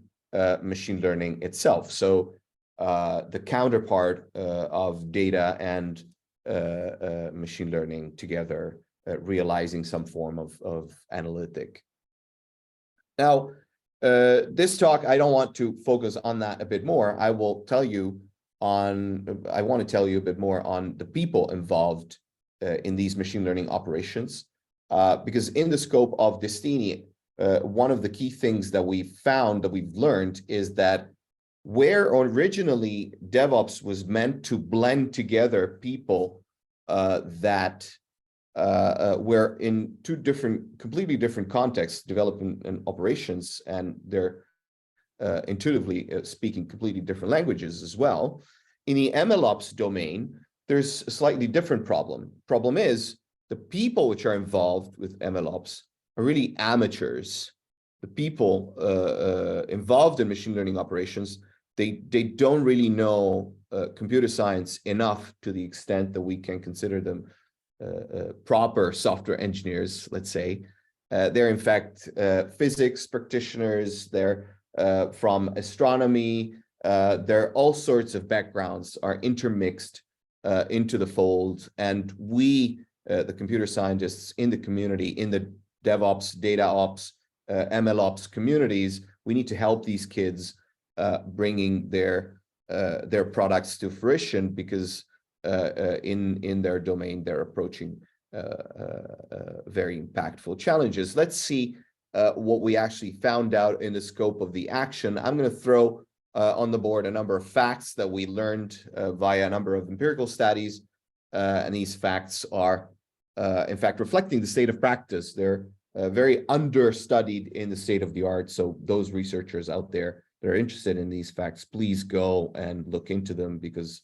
S5: machine learning itself. So the counterpart of data and machine learning together, realizing some form of analytic. Now, this talk, I don't want to focus on that a bit more. I want to tell you a bit more on the people involved in these machine learning operations, because in the scope of Destiny, one of the key things that we've learned is that where originally DevOps was meant to blend together people that were in two completely different contexts, development and operations, and they're intuitively speaking completely different languages as well. In the MLOps domain, there's a slightly different problem. Problem is, the people which are involved with MLOps are really amateurs. The people involved in machine learning operations, they don't really know computer science enough to the extent that we can consider them proper software engineers, let's say. They're in fact physics practitioners, they're from astronomy, there are all sorts of backgrounds are intermixed into the fold, and we, the computer scientists in the community, in the DevOps, data ops, MLOps communities, we need to help these kids bringing their products to fruition, because in their domain, they're approaching very impactful challenges. Let's see what we actually found out in the scope of the action. I'm going to throw on the board a number of facts that we learned via a number of empirical studies, and these facts are, in fact, reflecting the state of practice. They're very understudied in the state of the art. So those researchers out there that are interested in these facts, please go and look into them because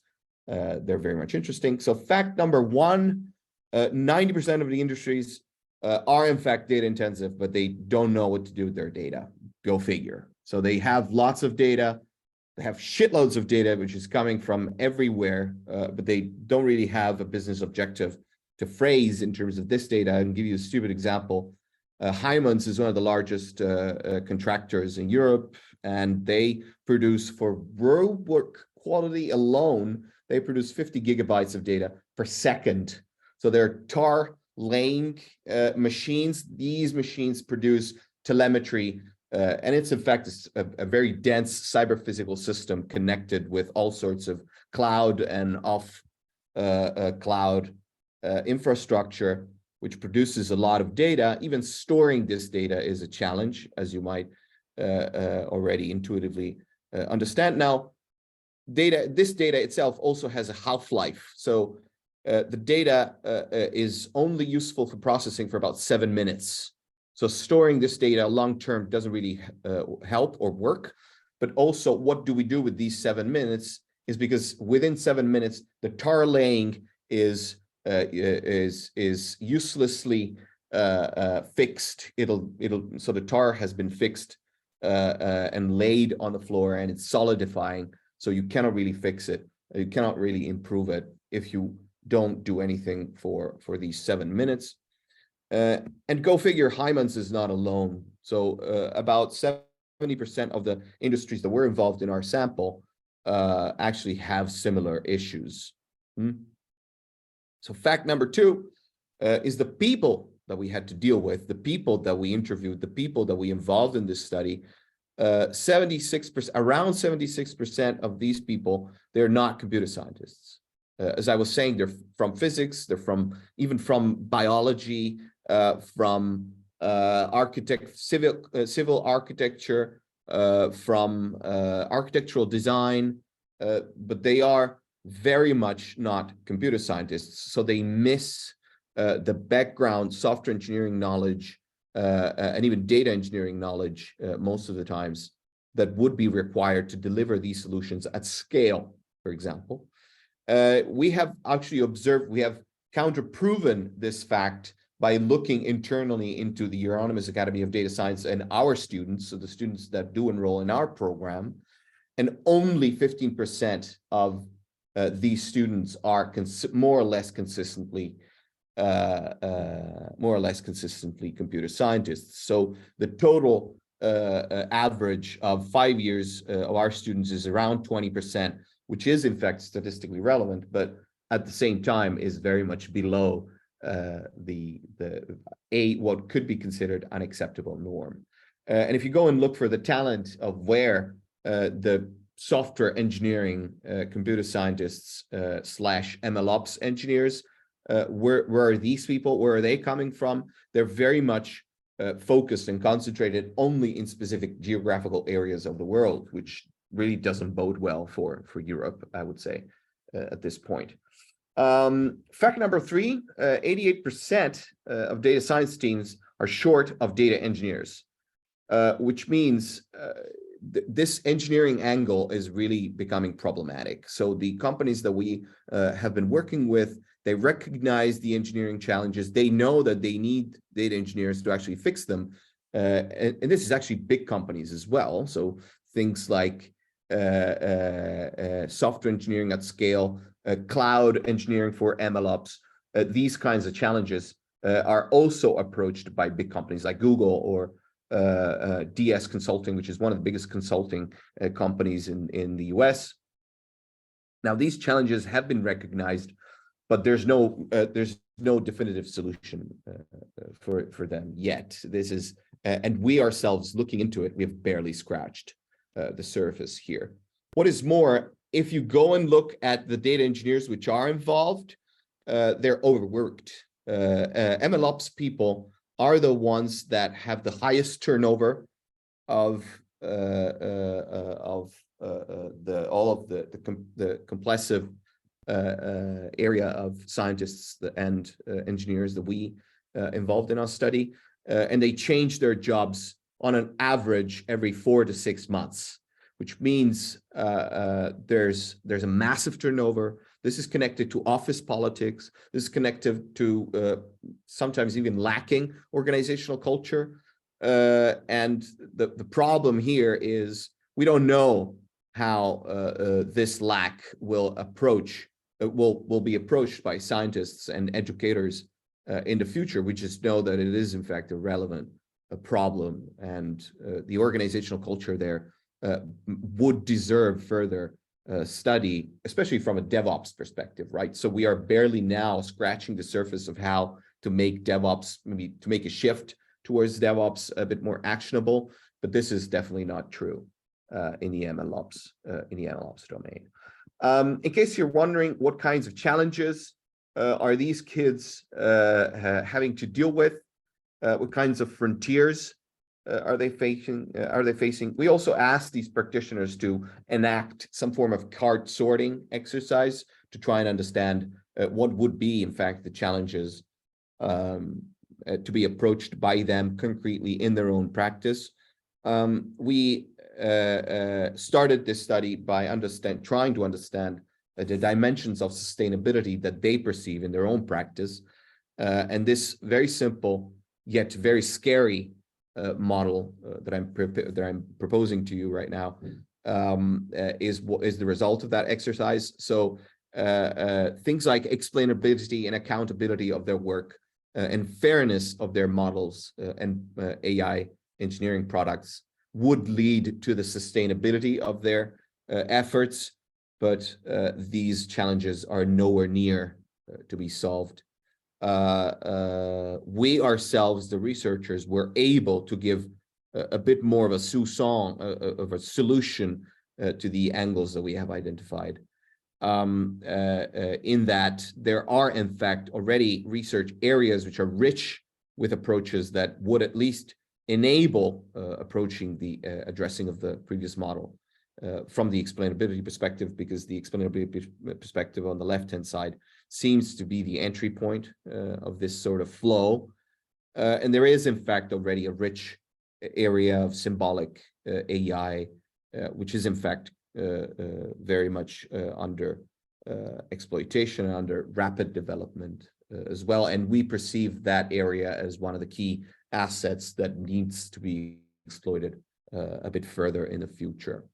S5: they're very much interesting. So fact number one, 90% of the industries are in fact data intensive, but they don't know what to do with their data. Go figure. So they have lots of data. They have shitloads of data, which is coming from everywhere, but they don't really have a business objective to phrase in terms of this data. I can give you a stupid example. Heijmans is one of the largest contractors in Europe, and they produce, for road work quality alone, they produce 50 gigabytes of data per second. So they're tar laying machines. These machines produce telemetry, and it's in fact a very dense cyber physical system connected with all sorts of cloud and off cloud infrastructure, which produces a lot of data. Even storing this data is a challenge, as you might already intuitively understand. Now, this data itself also has a half-life. So the data is only useful for processing for about 7 minutes. So storing this data long-term doesn't really help or work. But also, what do we do with these 7 minutes is because within 7 minutes, the tar laying is uselessly fixed. So the tar has been fixed and laid on the floor, and it's solidifying. So you cannot really fix it. You cannot really improve it if you don't do anything for these 7 minutes. And go figure, Heijmans is not alone. So about 70% of the industries that were involved in our sample actually have similar issues. So fact number two is the people that we had to deal with, the people that we interviewed, the people that we involved in this study. 76%, around 76% of these people, they're not computer scientists. As I was saying, they're from physics, they're even from biology, from civil architecture, from architectural design, but they are very much not computer scientists. So they miss the background software engineering knowledge and even data engineering knowledge most of the times that would be required to deliver these solutions at scale, for example. We have actually observed, we have counter-proven this fact by looking internally into the Euronymous Academy of Data Science and our students, so the students that do enroll in our program, and only 15% of these students are more or less consistently computer scientists. So the total average of 5 years of our students is around 20%, which is in fact statistically relevant, but at the same time is very much below what could be considered an acceptable norm. And if you go and look for the talent of where the software engineering computer scientists / MLOps engineers, where are these people? Where are they coming from? They're very much focused and concentrated only in specific geographical areas of the world, which really doesn't bode well for Europe, I would say, at this point. Fact number three, 88% of data science teams are short of data engineers, which means this engineering angle is really becoming problematic. So the companies that we have been working with, they recognize the engineering challenges. They know that they need data engineers to actually fix them. And this is actually big companies as well. So things like software engineering at scale, cloud engineering for MLOps, these kinds of challenges are also approached by big companies like Google or DS Consulting, which is one of the biggest consulting companies in the US. Now, these challenges have been recognized, but there's no definitive solution for them yet. This is, and we ourselves looking into it, we have barely scratched the surface here. What is more, if you go and look at the data engineers which are involved, they're overworked. MLOps people are the ones that have the highest turnover of all of the compulsive area of scientists and engineers that we involved in our study, and they change their jobs on an average every 4 to 6 months, which means there's a massive turnover. This is connected to office politics. This is connected to sometimes even lacking organizational culture. And the problem here is we don't know how this lack will be approached by scientists and educators in the future. We just know that it is in fact a relevant problem, and the organizational culture there would deserve further study, especially from a DevOps perspective, right? So we are barely now scratching the surface of how to make DevOps, maybe to make a shift towards DevOps a bit more actionable, but this is definitely not true in the MLOps domain. In case you're wondering what kinds of challenges are these kids having to deal with, what kinds of frontiers are they facing? We also asked these practitioners to enact some form of card sorting exercise to try and understand what would be, in fact, the challenges to be approached by them concretely in their own practice. We started this study by trying to understand the dimensions of sustainability that they perceive in their own practice. And this very simple yet very scary model that I'm proposing to you right now is the result of that exercise. So things like explainability and accountability of their work and fairness of their models and AI engineering products would lead to the sustainability of their efforts, but these challenges are nowhere near to be solved. We ourselves, the researchers, were able to give a bit more of a solution to the angles that we have identified. In that there are, in fact, already research areas which are rich with approaches that would at least enable approaching the addressing of the previous model from the explainability perspective, because the explainability perspective on the left-hand side seems to be the entry point of this sort of flow. And there is, in fact, already a rich area of symbolic AI, which is, in fact, very much under exploitation and under rapid development as well. And we perceive that area as one of the key assets that needs to be exploited a bit further in the future.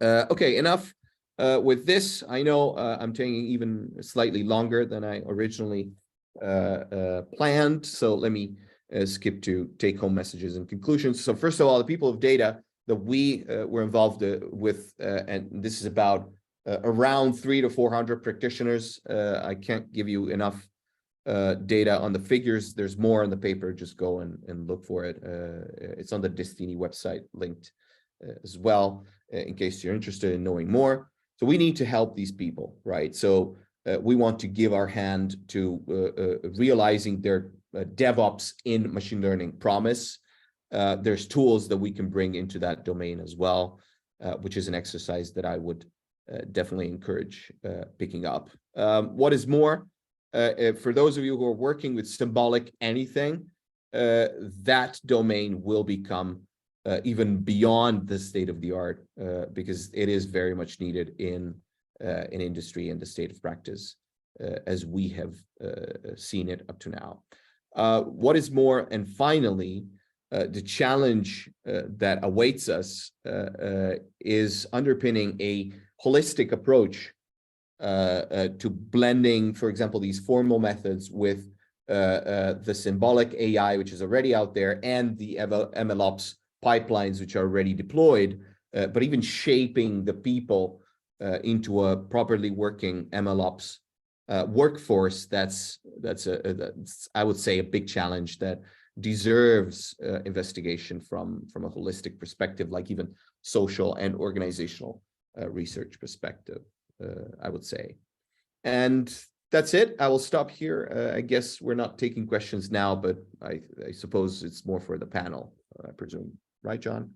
S5: Okay, enough with this. I know I'm taking even slightly longer than I originally planned. So let me skip to take-home messages and conclusions. So first of all, the people of data that we were involved with, and this is about around 300 to 400 practitioners. I can't give you enough data on the figures. There's more on the paper. Just go and look for it. It's on the Destiny website linked as well, in case you're interested in knowing more. So we need to help these people, right? So we want to give our hand to realizing their DevOps in machine learning promise. There's tools that we can bring into that domain as well, which is an exercise that I would definitely encourage picking up. What is more, for those of you who are working with symbolic anything, that domain will become even beyond the state of the art, because it is very much needed in industry and the state of practice as we have seen it up to now. What is more, and finally, the challenge that awaits us is underpinning a holistic approach to blending, for example, these formal methods with the symbolic AI, which is already out there, and the MLOps pipelines, which are already deployed, but even shaping the people into a properly working MLOps workforce. That's I would say a big challenge that deserves investigation from a holistic perspective, like even social and organizational research perspective, I would say. And that's it. I will stop here. I guess we're not taking questions now, but I suppose it's more for the panel, I presume. Right, John?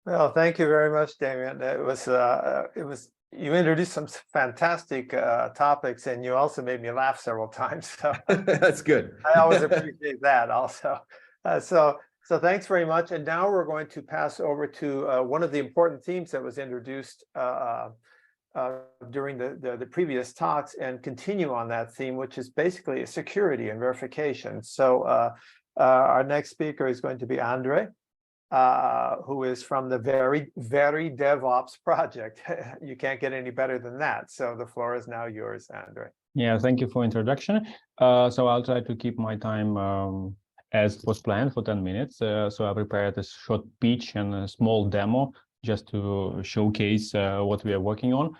S1: Well, thank you very much, Damien. It was you introduced some fantastic topics, and you also made me laugh several times. So
S5: That's good.
S1: I always appreciate that also. So thanks very much. And now we're going to pass over to one of the important themes that was introduced during the previous talks, and continue on that theme, which is basically security and verification. So our next speaker is going to be Andre, who is from the very DevOps project. You can't get any better than that. So the floor is now yours, Andre.
S6: Yeah, thank you for introduction. So I'll try to keep my time as was planned for 10 minutes. So I prepared a short pitch and a small demo just to showcase what we are working on.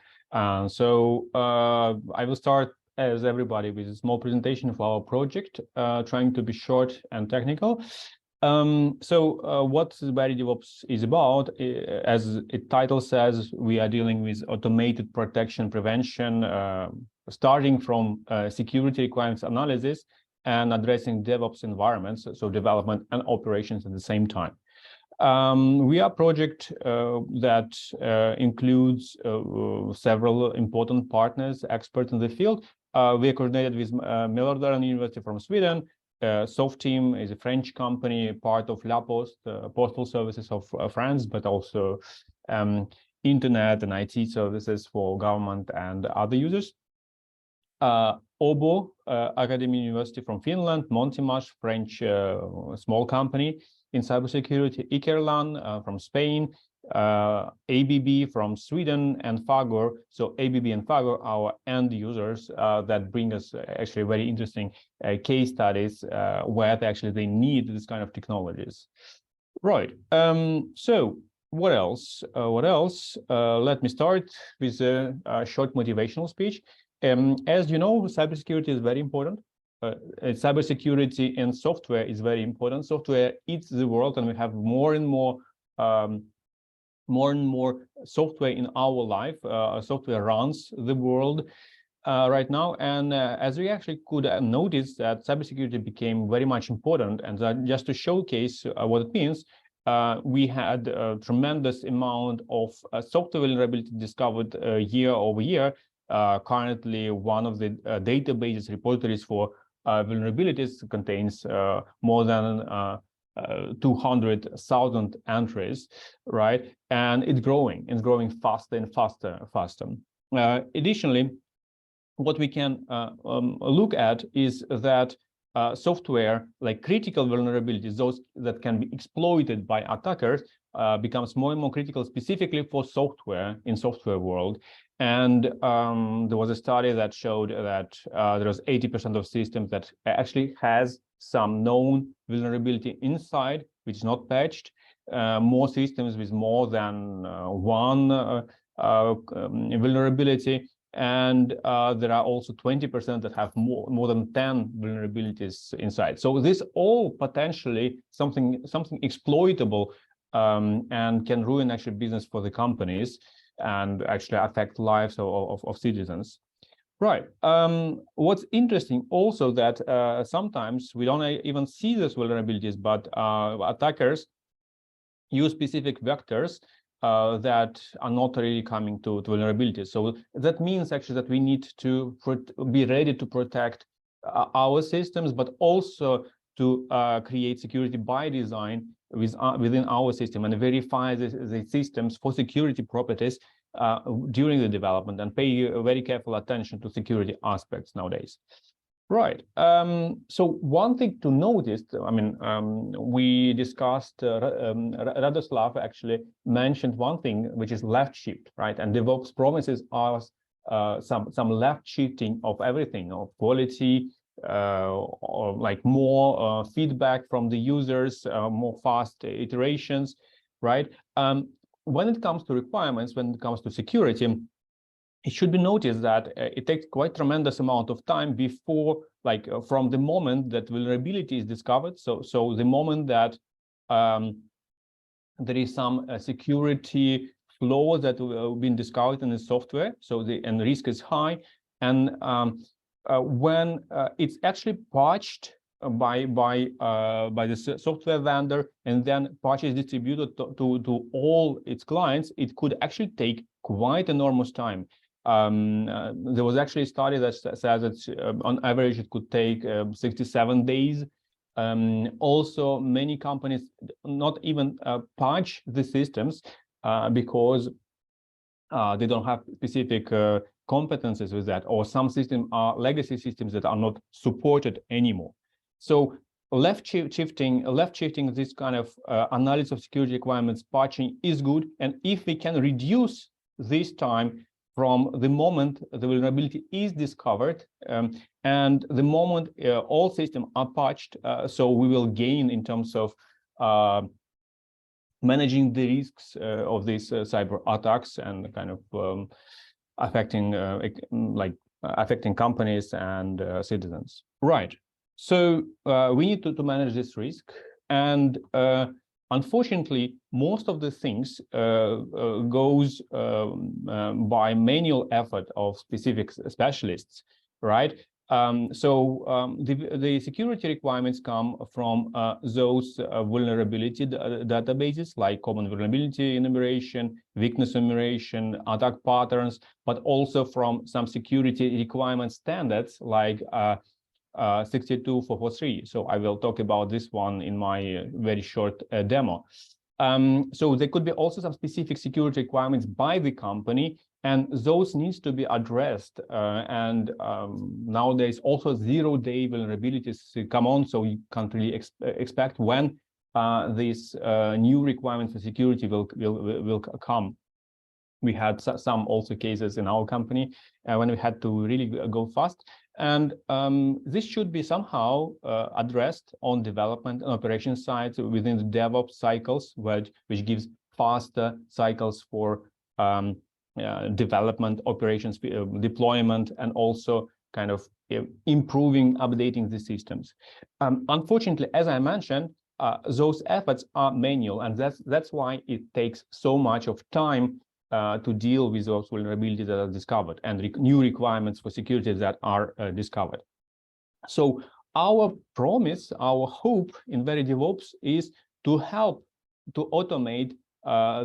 S6: So I will start, as everybody, with a small presentation of our project, trying to be short and technical. What Very DevOps is about, as its title says, we are dealing with automated protection prevention, starting from security requirements analysis and addressing DevOps environments, so development and operations at the same time. We are a project that includes several important partners, experts in the field. We are coordinated with Millerton University from Sweden. SOFTEAM is a French company, part of La Poste, postal services of France, but also internet and IT services for government and other users. OBO, Academy University from Finland, Montimash, French small company in cybersecurity, Ikerlan from Spain, ABB from Sweden, and Fagor. So ABB and Fagor, our end users that bring us actually very interesting case studies where they need this kind of technologies. Right. So what else? Let me start with a short motivational speech. As you know, cybersecurity is very important. Cybersecurity and software is very important. Software eats the world, and we have more and more software in our life. Software runs the world right now, and as we actually could notice that cybersecurity became very much important. And just to showcase what it means, we had a tremendous amount of software vulnerability discovered year over year. Currently, one of the databases repositories for vulnerabilities contains more than 200,000 entries, right? And it's growing faster and faster. Additionally, what we can look at is that software, like critical vulnerabilities, those that can be exploited by attackers, becomes more and more critical, specifically for software in software world. And there was a study that showed that there was 80% of systems that actually has some known vulnerability inside, which is not patched. More systems with more than one vulnerability, and there are also 20% that have more than 10 vulnerabilities inside. So this all potentially something exploitable, and can ruin actually business for the companies and actually affect lives of citizens. Right. What's interesting also that sometimes we don't even see these vulnerabilities, but attackers use specific vectors that are not really coming to vulnerabilities. So that means actually that we need to be ready to protect our systems, but also to create security by design within our system and verify the systems for security properties during the development, and pay very careful attention to security aspects nowadays. Right. So one thing to notice, I mean, we discussed, Radoslav actually mentioned one thing, which is left shift, right? And DevOps promises us some left shifting of everything, of quality, or like more feedback from the users, more fast iterations, right? When it comes to requirements, when it comes to security, it should be noticed that it takes quite tremendous amount of time before, like from the moment that vulnerability is discovered. So the moment that there is some security flaw that have been discovered in the software, so the risk is high, and when it's actually patched by the software vendor, and then patch is distributed to all its clients, it could actually take quite enormous time. There was actually a study that says that on average it could take 67 days. Also, many companies not even patch the systems because they don't have specific competencies with that, or some systems are legacy systems that are not supported anymore. So left shifting this kind of analysis of security requirements patching is good, and if we can reduce this time from the moment the vulnerability is discovered and the moment all systems are patched, so we will gain in terms of managing the risks of these cyber attacks and kind of affecting affecting companies and citizens. Right. So we need to manage this risk, and unfortunately, most of the things goes by manual effort of specific specialists, right? The security requirements come from those vulnerability databases like common vulnerability enumeration, weakness enumeration, attack patterns, but also from some security requirement standards like 62443. So I will talk about this one in my very short demo. So there could be also some specific security requirements by the company, and those needs to be addressed. Nowadays also zero-day vulnerabilities come on, so you can't really expect when these new requirements for security will come. We had some also cases in our company when we had to really go fast. And this should be somehow addressed on development and operation side within the DevOps cycles, which gives faster cycles for development, operations, deployment, and also kind of improving, updating the systems. Unfortunately, as I mentioned, those efforts are manual, and that's why it takes so much of time to deal with those vulnerabilities that are discovered and new requirements for security that are discovered. So our promise, our hope in Very DevOps is to help to automate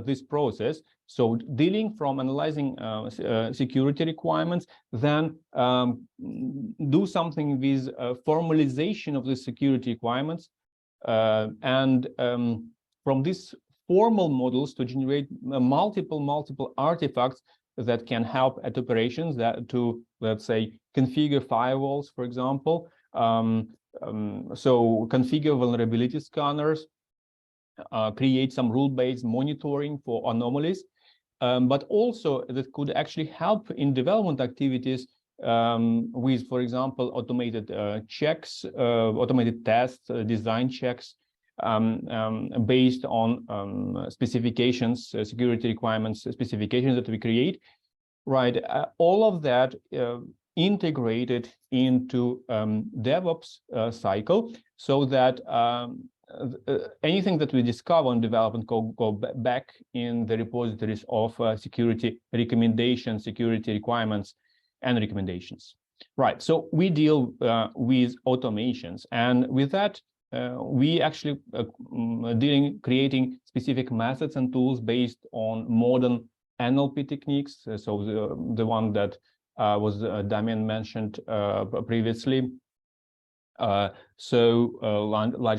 S6: this process. So dealing from analyzing security requirements, then do something with formalization of the security requirements, and from this formal models to generate multiple artifacts that can help at operations that to, let's say, configure firewalls, for example. So configure vulnerability scanners, create some rule-based monitoring for anomalies, but also that could actually help in development activities with, for example, automated checks, automated tests, design checks, based on specifications, security requirements, specifications that we create, right? All of that integrated into DevOps cycle, so that anything that we discover in development go back in the repositories of security recommendations, security requirements, and recommendations. Right. So we deal with automations, and with that, we actually creating specific methods and tools based on modern NLP techniques. So the one that was Damian mentioned previously. Large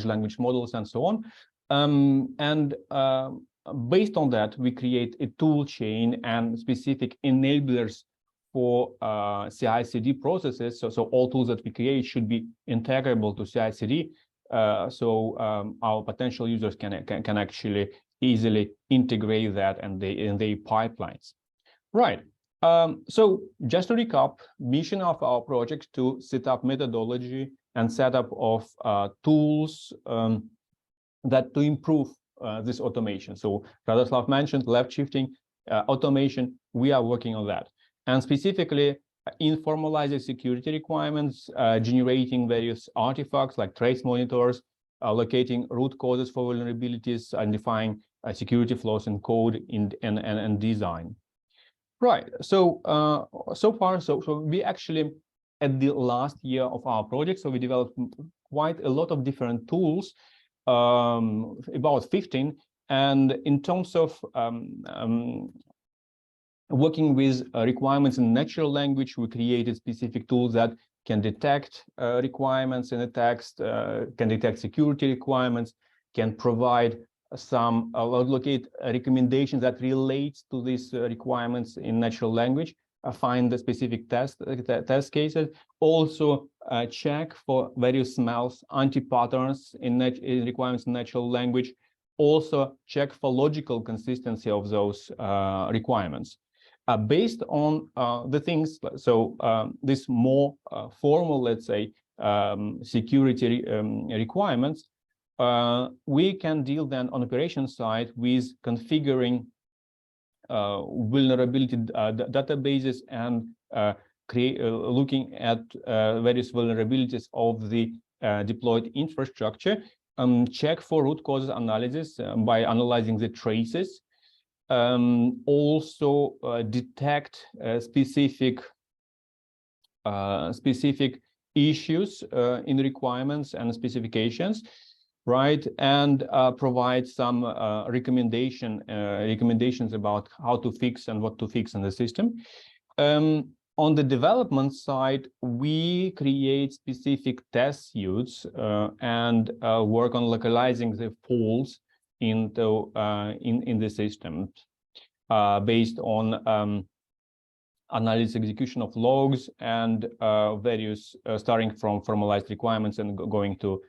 S6: language models and so on. Based on that, we create a tool chain and specific enablers for CI/CD processes. So all tools that we create should be integrable to CI/CD. Our potential users can actually easily integrate that in their pipelines. Right. So just to recap, mission of our project to set up methodology and setup of tools that to improve this automation. So Radoslav mentioned left shifting automation. We are working on that, and specifically in formalizing security requirements, generating various artifacts like trace monitors, locating root causes for vulnerabilities, identifying security flaws in code and design. Right. So so we actually at the last year of our project, so we developed quite a lot of different tools, about 15, and in terms of Working with requirements in natural language, we created specific tools that can detect requirements in the text, can detect security requirements, can provide some locate recommendations that relate to these requirements in natural language, find the specific test cases, also check for various smells, anti-patterns in requirements in natural language, also check for logical consistency of those requirements. Based on the things, so this more formal, let's say, security requirements, we can deal then on operation side with configuring vulnerability databases and looking at various vulnerabilities of the deployed infrastructure, check for root causes analysis by analyzing the traces, also detect specific issues in requirements and specifications, right, and provide some recommendations about how to fix and what to fix in the system. On the development side, we create specific test suites and work on localizing the faults into in the system based on analysis execution of logs and various starting from formalized requirements and going to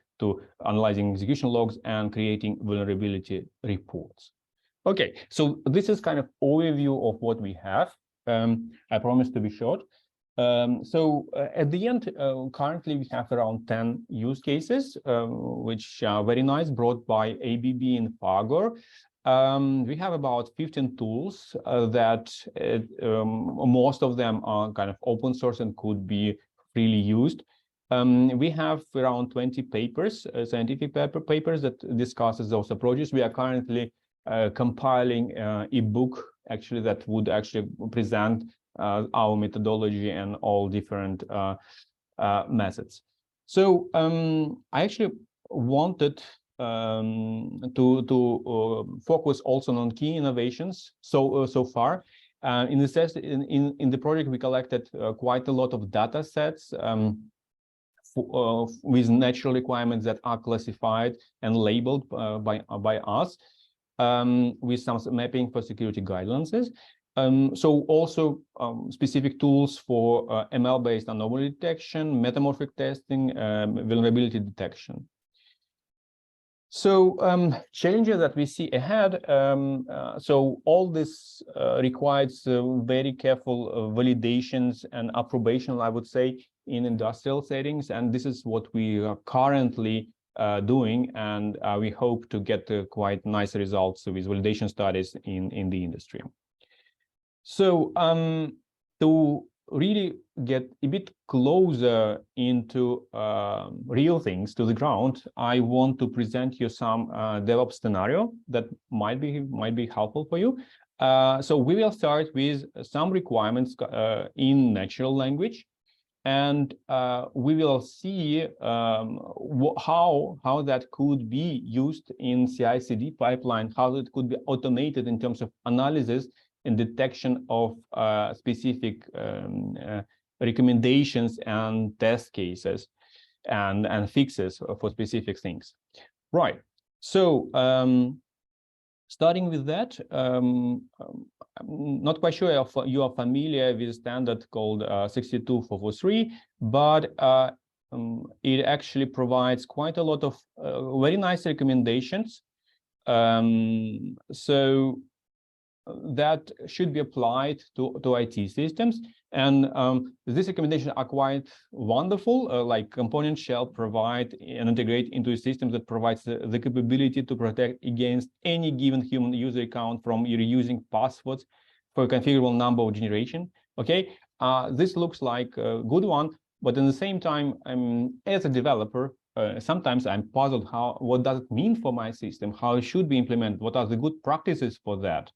S6: analyzing execution logs and creating vulnerability reports. Okay, so this is kind of overview of what we have. I promise to be short. At the end, currently we have around 10 use cases, which are very nice, brought by ABB in Fagor. We have about 15 tools that most of them are kind of open source and could be freely used. We have around 20 papers, scientific papers that discusses those approaches. We are currently compiling a book actually that would actually present our methodology and all different methods. So I actually wanted to focus also on key innovations so far. In the project, we collected quite a lot of data sets with natural requirements that are classified and labeled by us, with some mapping for security guidelines. So also specific tools for ML-based anomaly detection, metamorphic testing, vulnerability detection. So challenges that we see ahead, so all this requires very careful validations and approbation, I would say, in industrial settings, and this is what we are currently doing, and we hope to get quite nice results with validation studies in the industry. So to really get a bit closer into real things, to the ground, I want to present you some DevOps scenario that might be helpful for you. So we will start with some requirements in natural language, and we will see how that could be used in CI/CD pipeline, how it could be automated in terms of analysis and detection of specific recommendations and test cases and fixes for specific things. Right. So starting with that, I'm not quite sure if you are familiar with a standard called 62443, but it actually provides quite a lot of very nice recommendations. So that should be applied to IT systems, and these recommendations are quite wonderful. Like component shall provide and integrate into a system that provides the capability to protect against any given human user account from reusing passwords for a configurable number of generation. Okay, this looks like a good one, but at the same time, as a developer, sometimes I'm puzzled what does it mean for my system, how it should be implemented, what are the good practices for that.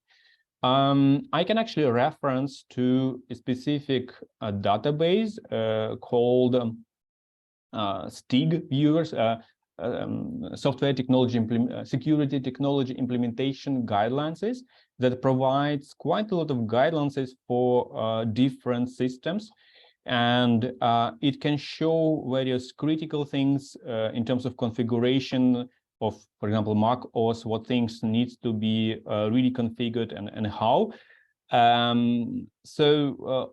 S6: I can actually reference to a specific database called STIG viewers. software technology security technology implementation guidelines that provides quite a lot of guidelines for different systems, and it can show various critical things in terms of configuration of, for example, Mac OS, what things needs to be really configured and how.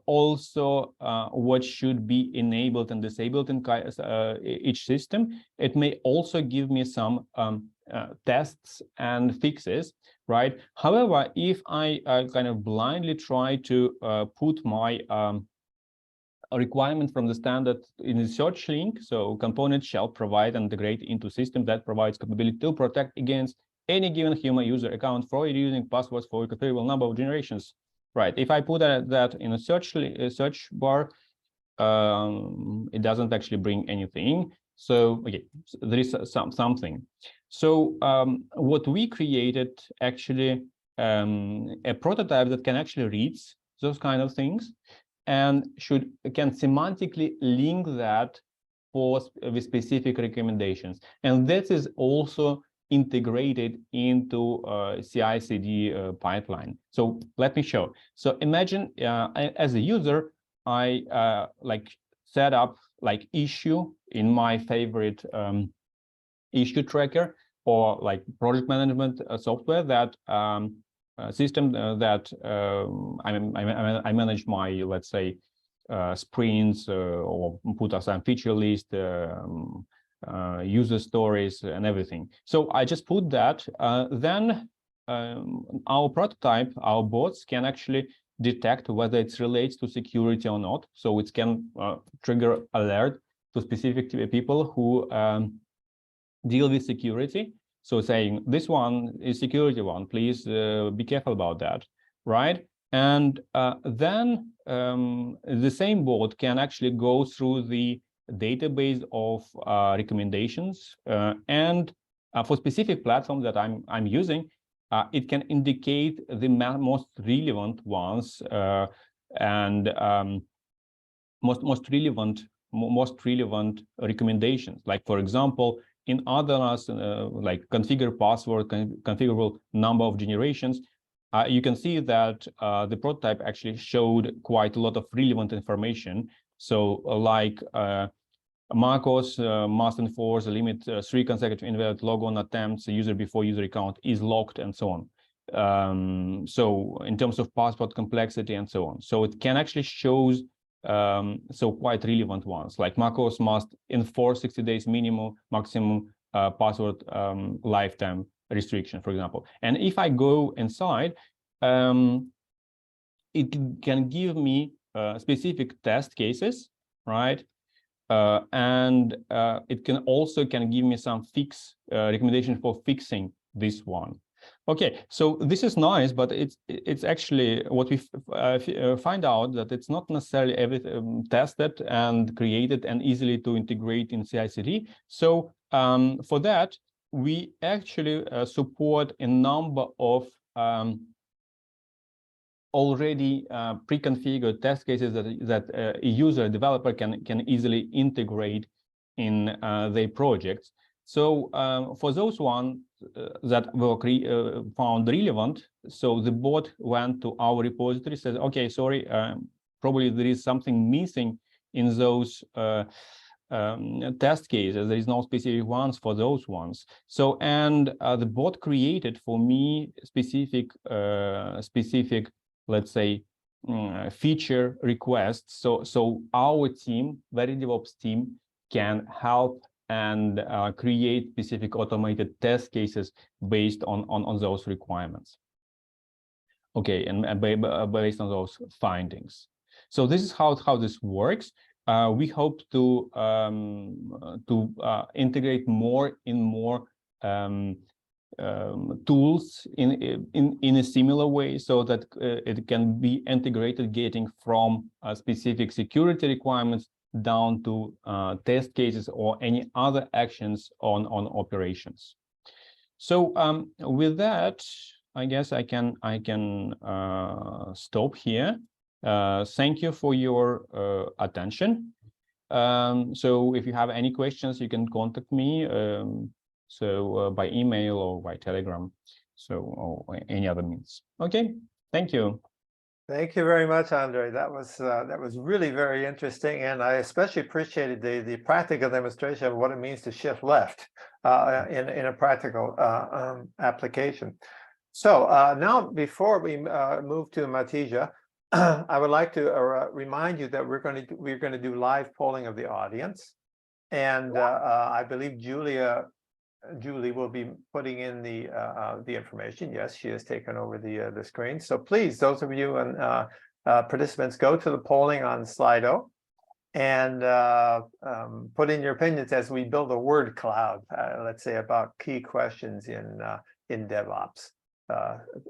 S6: Also what should be enabled and disabled in each system. It may also give me some tests and fixes, right? However, if I kind of blindly try to put my a requirement from the standard in the search link, so component shall provide and integrate into system that provides capability to protect against any given human user account for using passwords for a configurable number of generations. Right. If I put that in a search bar, it doesn't actually bring anything. So okay, so there is something. So what we created actually a prototype that can actually read those kind of things and can semantically link that with specific recommendations. And that is also integrated into CI/CD pipeline. So let me show. So imagine as a user, I like set up like issue in my favorite issue tracker or like project management software that system that I manage my, let's say, sprints or put aside feature list, user stories and everything. So I just put that, then our prototype, our bots can actually detect whether it relates to security or not. So it can trigger alert to specific people who deal with security. So saying this one is security one, please be careful about that, right? And then the same bot can actually go through the database of recommendations, and for specific platforms that I'm using, it can indicate the most relevant ones and most relevant recommendations. Like for example, in others like configure password, configurable number of generations, you can see that the prototype actually showed quite a lot of relevant information. So like macOS must enforce a limit 3 consecutive invalid logon attempts, user before user account is locked, and so on. So in terms of password complexity and so on. So it can actually shows so quite relevant ones, like macOS must enforce 60 days maximum password lifetime restriction, for example. And if I go inside, it can give me specific test cases, right? And it can also give me some recommendation for fixing this one. Okay, so this is nice, but it's actually what we find out that it's not necessarily everything tested and created and easily to integrate in CI/CD. So for that, we actually support a number of already pre-configured test cases that a user developer can easily integrate in their projects. So for those ones that were found relevant, so the bot went to our repository, says, okay, sorry, probably there is something missing in those test cases. There is no specific ones for those ones. So, and the bot created for me specific, let's say, feature requests. So our team, very DevOps team, can help and create specific automated test cases based on those requirements. Okay, and based on those findings. So this is how this works. We hope to integrate more tools in a similar way, so that it can be integrated, getting from specific security requirements down to test cases or any other actions on operations. So with that, I guess I can stop here. Thank you for your attention. So if you have any questions, you can contact me. By email or by Telegram, or any other means. Okay, thank you.
S1: Thank you very much, Andre. That was really very interesting, and I especially appreciated the practical demonstration of what it means to shift left in a practical application. So now, before we move to Matija, I would like to remind you that we're going to do live polling of the audience, and I believe Julie will be putting in the information. Yes, she has taken over the screen. So please, those of you and participants, go to the polling on Slido and put in your opinions as we build a word cloud, let's say, about key questions in DevOps.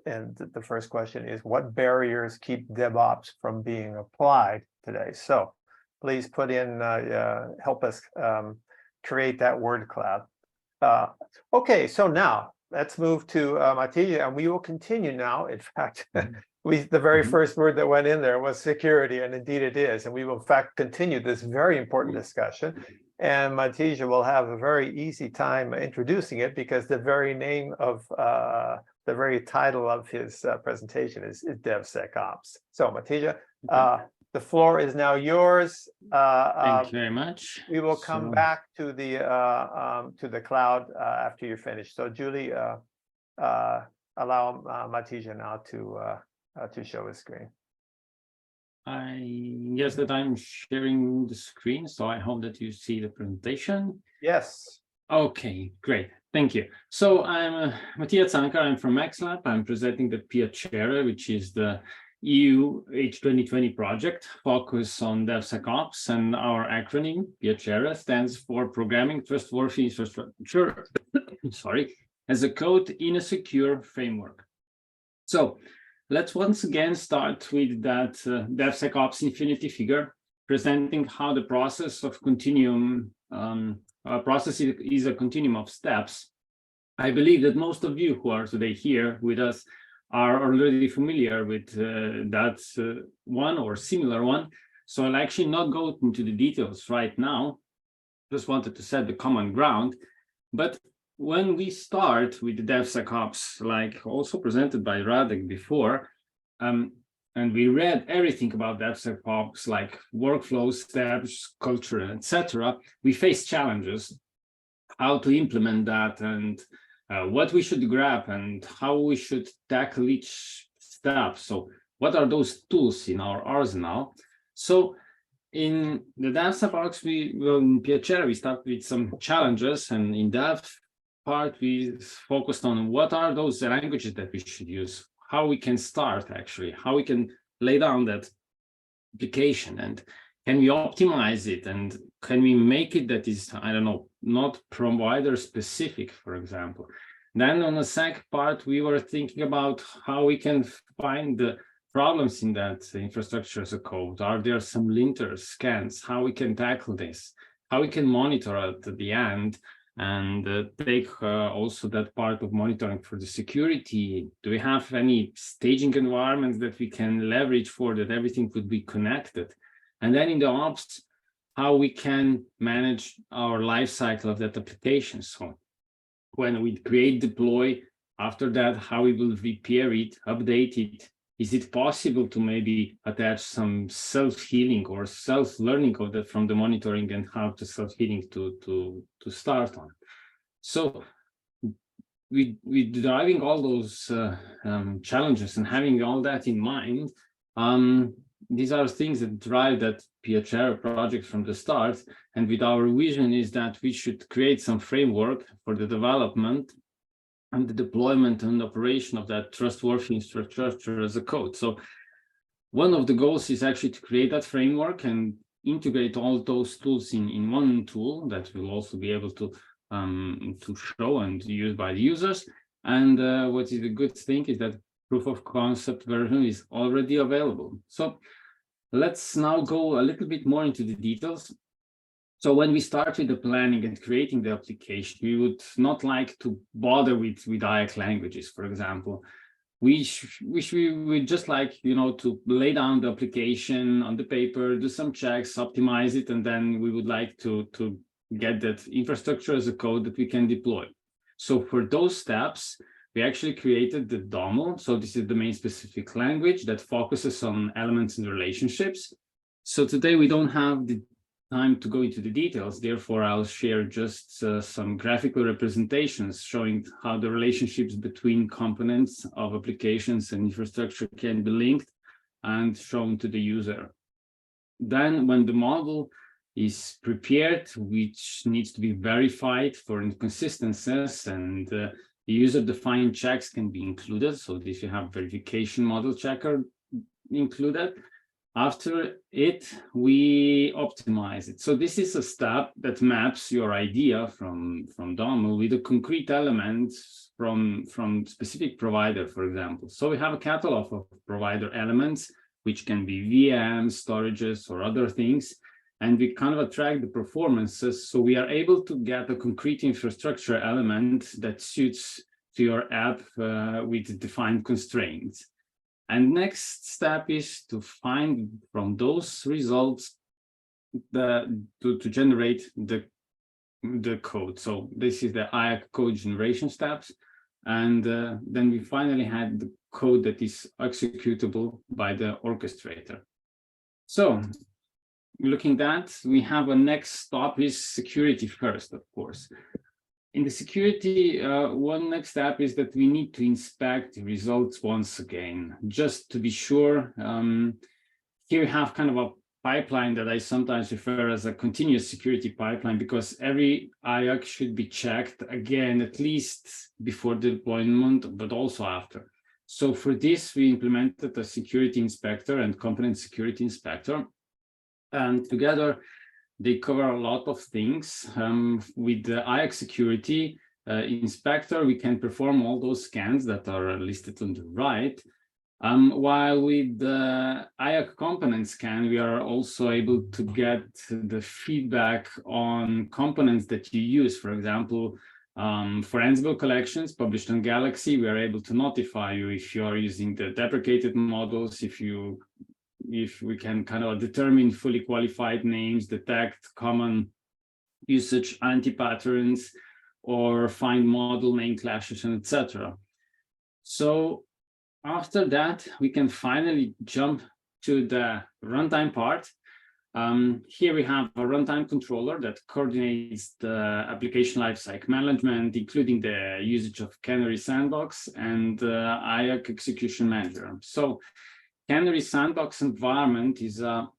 S1: And the first question is, what barriers keep DevOps from being applied today? So please put in, help us create that word cloud. Okay, so now let's move to Matija, and we will continue now. In fact, the very first word that went in there was security, and indeed it is. And we will, in fact, continue this very important discussion. And Matija will have a very easy time introducing it, because the very name of the very title of his presentation is DevSecOps. So Matija, the floor is now yours.
S7: Thank you very much.
S1: We will come back to the cloud after you're finished. So Julie, allow Matija now to show his screen.
S7: I guess that I'm sharing the screen, so I hope that you see the presentation.
S1: Yes.
S7: Okay, great. Thank you. So I'm Matija Cankar. I'm from XLab. I'm presenting the Piacere, which is the EU H2020 project focused on DevSecOps, and our acronym Piacere stands for Programming Trustworthy Infrastructure as a code in a secure framework. So let's once again start with that DevSecOps infinity figure, presenting how the process of continuum process is a continuum of steps. I believe that most of you who are today here with us are already familiar with that one or similar one. So I'll actually not go into the details right now. Just wanted to set the common ground. But when we start with the DevSecOps, like also presented by Radek before, and we read everything about DevSecOps, like workflows, steps, culture, etc., we face challenges, how to implement that, and what we should grab and how we should tackle each step. So what are those tools in our arsenal? So in the DevSecOps, in Piacere, we start with some challenges, and in that part, we focused on what are those languages that we should use, how we can start actually, how we can lay down that application, and can we optimize it, and can we make it that is, I don't know, not provider specific, for example. Then on the second part, we were thinking about how we can find the problems in that infrastructure as a code. Are there some linters, scans, how we can tackle this, how we can monitor at the end, and take also that part of monitoring for the security. Do we have any staging environments that we can leverage for that everything could be connected? And then in the ops, how we can manage our lifecycle of that application. So when we create, deploy, after that, how we will repair it, update it. Is it possible to maybe attach some self-healing or self-learning of that from the monitoring, and how to self-healing to start on? So we driving all those challenges and having all that in mind, these are things that drive that Piacere project from the start. And with our vision is that we should create some framework for the development and the deployment and operation of that trustworthy infrastructure as a code. So one of the goals is actually to create that framework and integrate all those tools in one tool that will also be able to show and use by the users. And what is a good thing is that proof of concept version is already available. So let's now go a little bit more into the details. So when we start with the planning and creating the application, we would not like to bother with IAC languages, for example. which we would just like, to lay down the application on the paper, do some checks, optimize it, and then we would like to get that infrastructure as a code that we can deploy. So for those steps, we actually created the DOML. So this is the main specific language that focuses on elements and relationships. So today we don't have the time to go into the details. Therefore, I'll share just some graphical representations showing how the relationships between components of applications and infrastructure can be linked and shown to the user. Then when the model is prepared, which needs to be verified for inconsistencies, and the user-defined checks can be included. So if you have verification model checker included, after it, we optimize it. So this is a step that maps your idea from DOML with a concrete element from specific provider, for example. So we have a catalog of provider elements, which can be VMs, storages, or other things. And we kind of track the performances. So we are able to get a concrete infrastructure element that suits to your app with defined constraints. And next step is to find from those results to generate the code. So this is the IAC code generation steps. And then we finally had the code that is executable by the orchestrator. So looking at that, we have a next stop is security first, of course. In the security, one next step is that we need to inspect the results once again, just to be sure. Here we have kind of a pipeline that I sometimes refer as a continuous security pipeline, because every IAC should be checked again, at least before the deployment, but also after. So for this, we implemented a security inspector and component security inspector. And together, they cover a lot of things. With the IAC security inspector, we can perform all those scans that are listed on the right. While with the IAC component scan, we are also able to get the feedback on components that you use. For example, for Ansible collections published on Galaxy, we are able to notify you if you are using the deprecated models, if we can kind of determine fully qualified names, detect common usage anti-patterns, or find model name clashes, and etc. So after that, we can finally jump to the runtime part. Here we have a runtime controller that coordinates the application lifecycle management, including the usage of Canary Sandbox and IAC execution manager. So Canary Sandbox environment is an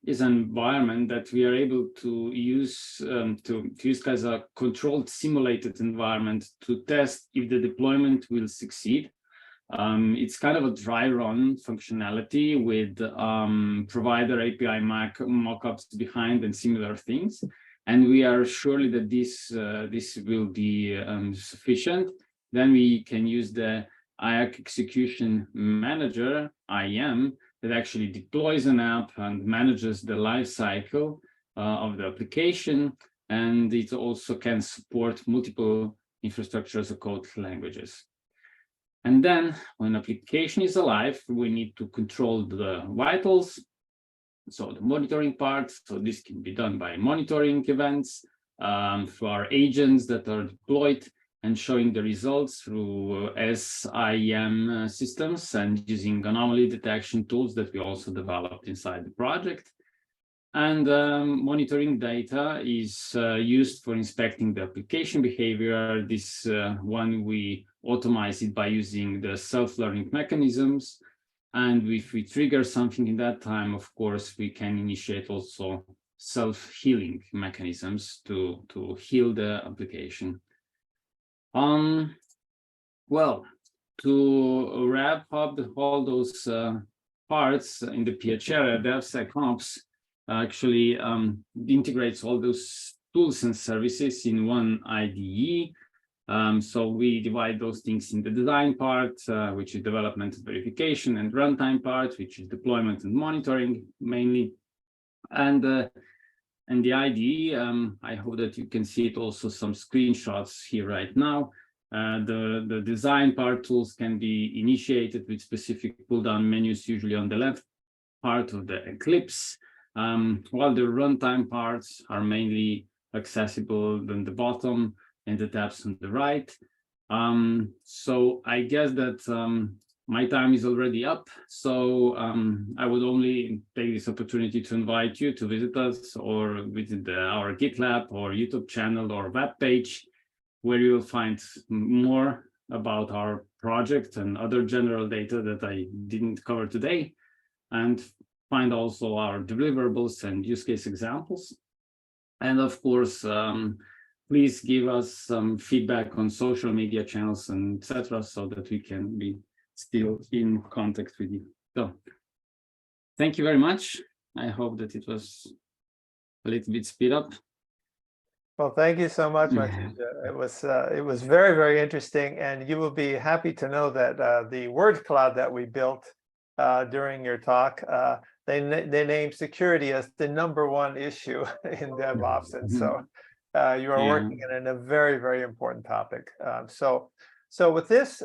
S7: environment that we are able to use as a controlled simulated environment to test if the deployment will succeed. It's kind of a dry run functionality with provider API mockups behind and similar things. And we are surely that this will be sufficient. Then we can use the IAC execution manager, IAM, that actually deploys an app and manages the lifecycle of the application. And it also can support multiple infrastructure as a code languages. And then when application is alive, we need to control the vitals. So the monitoring part, so this can be done by monitoring events for our agents that are deployed, and showing the results through SIEM systems and using anomaly detection tools that we also developed inside the project. And monitoring data is used for inspecting the application behavior. This one, we automate it by using the self-learning mechanisms. And if we trigger something in that time, of course, we can initiate also self-healing mechanisms to heal the application. Well, to wrap up all those parts in the Piacere DevSecOps actually integrates all those tools and services in one IDE. So we divide those things in the design part, which is development and verification, and runtime part, which is deployment and monitoring mainly. And the IDE, I hope that you can see it also some screenshots here right now. The design part tools can be initiated with specific pull-down menus, usually on the left part of the Eclipse, while the runtime parts are mainly accessible on the bottom and the tabs on the right. So I guess that my time is already up. So I would only take this opportunity to invite you to visit us or visit our GitLab or YouTube channel or web page, where you will find more about our project and other general data that I didn't cover today, and find also our deliverables and use case examples. And of course, please give us some feedback on social media channels and etc., so that we can be still in contact with you. So thank you very much. I hope that it was a little bit speed up.
S1: Well, thank you so much, Matija. It was very, very interesting, and you will be happy to know that the word cloud that we built during your talk, they named security as the #1 issue in DevOps, and so you are working in a very, very important topic. So with this,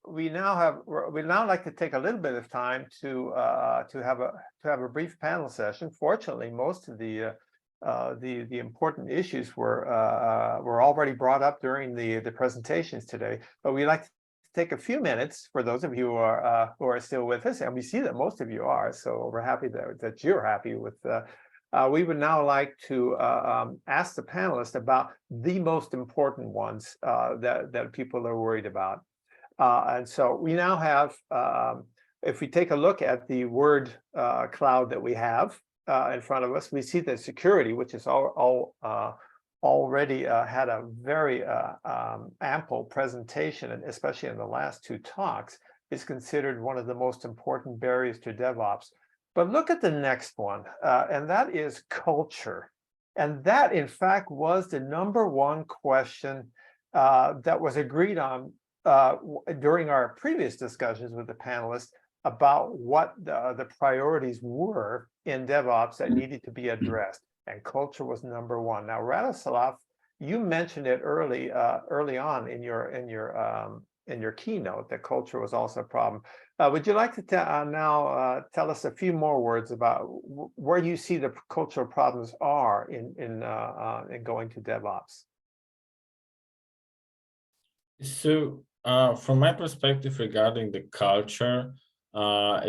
S1: we now like to take a little bit of time to have a brief panel session. Fortunately, most of the important issues were already brought up during the presentations today, but we like to take a few minutes for those of you who are still with us, and we see that most of you are, so we're happy that you're happy with. We would now like to ask the panelists about the most important ones that people are worried about, and so we now have, if we take a look at the word cloud that we have in front of us, we see that security, which is already had a very ample presentation, and especially in the last 2 talks, is considered one of the most important barriers to DevOps. But look at the next one, and that is culture. And that, in fact, was the #1 question that was agreed on during our previous discussions with the panelists about what the priorities were in DevOps that needed to be addressed, and culture was #1. Now, Radoslav, you mentioned it early on in your keynote that culture was also a problem. Would you like to now tell us a few more words about where you see the cultural problems are in going to DevOps?
S3: So, from my perspective regarding the culture,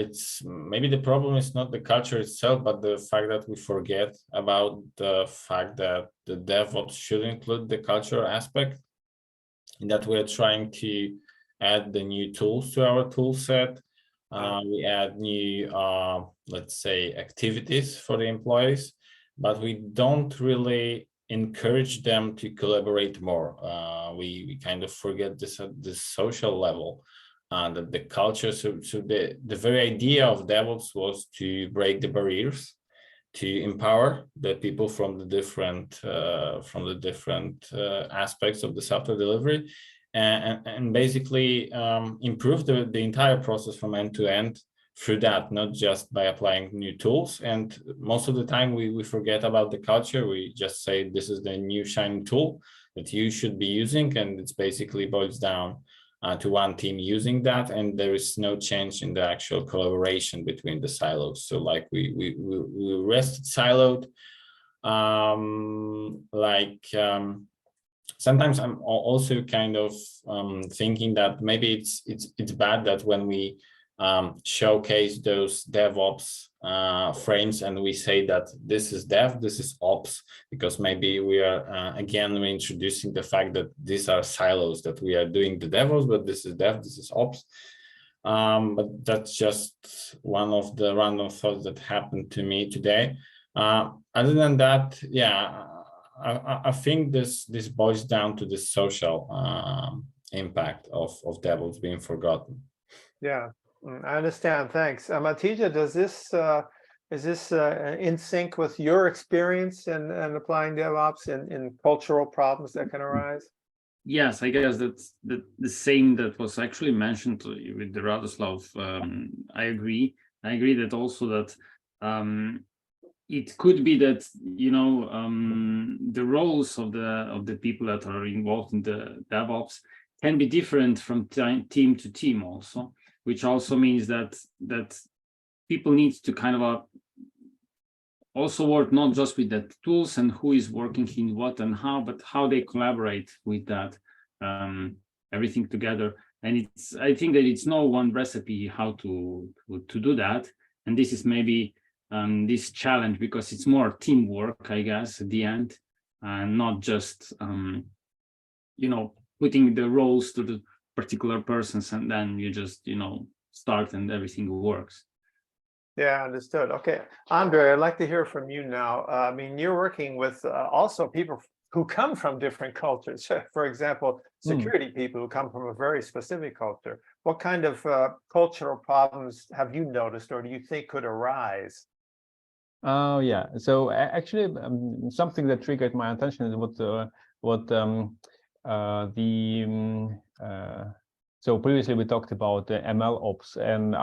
S3: it's maybe the problem is not the culture itself, but the fact that we forget about the fact that the DevOps should include the culture aspect, and that we're trying to add the new tools to our tool set. We add new, let's say, activities for the employees, but we don't really encourage them to collaborate more. We kind of forget this at the social level. That the culture, so the very idea of DevOps was to break the barriers, to empower the people from the different aspects of the software delivery, and basically improve the entire process from end to end through that, not just by applying new tools. And most of the time we forget about the culture. We just say this is the new shiny tool that you should be using, and it's basically boils down to one team using that, and there is no change in the actual collaboration between the silos. So like we rest siloed. Sometimes I'm also kind of thinking that maybe it's bad that when we showcase those DevOps frames and we say that this is Dev, this is Ops, because maybe we are again reintroducing the fact that these are silos, that we are doing the DevOps, but this is Dev, this is Ops. But that's just one of the random thoughts that happened to me today. Other than that, yeah, I think this boils down to the social impact of DevOps being forgotten.
S1: Yeah. I understand. Thanks. Matija, is this in sync with your experience in applying DevOps in cultural problems that can arise?
S7: Yes, I guess that's the same that was actually mentioned with the Radoslav. I agree. I agree that also that it could be that, you know, the roles of the people that are involved in the DevOps can be different from team to team also, which also means that people need to kind of also work not just with the tools and who is working in what and how, but how they collaborate with that, everything together. And I think that it's no one recipe how to do that. And this is maybe this challenge, because it's more teamwork, I guess, at the end, and not just you know, putting the roles to the particular persons and then you just, you know, start and everything works.
S1: Yeah, understood. Okay, Andre, I'd like to hear from you now. I mean, you're working with also people who come from different cultures. For example, security people who come from a very specific culture. What kind of cultural problems have you noticed, or do you think could arise?
S6: Oh yeah. So actually, something that triggered my attention is so previously we talked about ML ops, and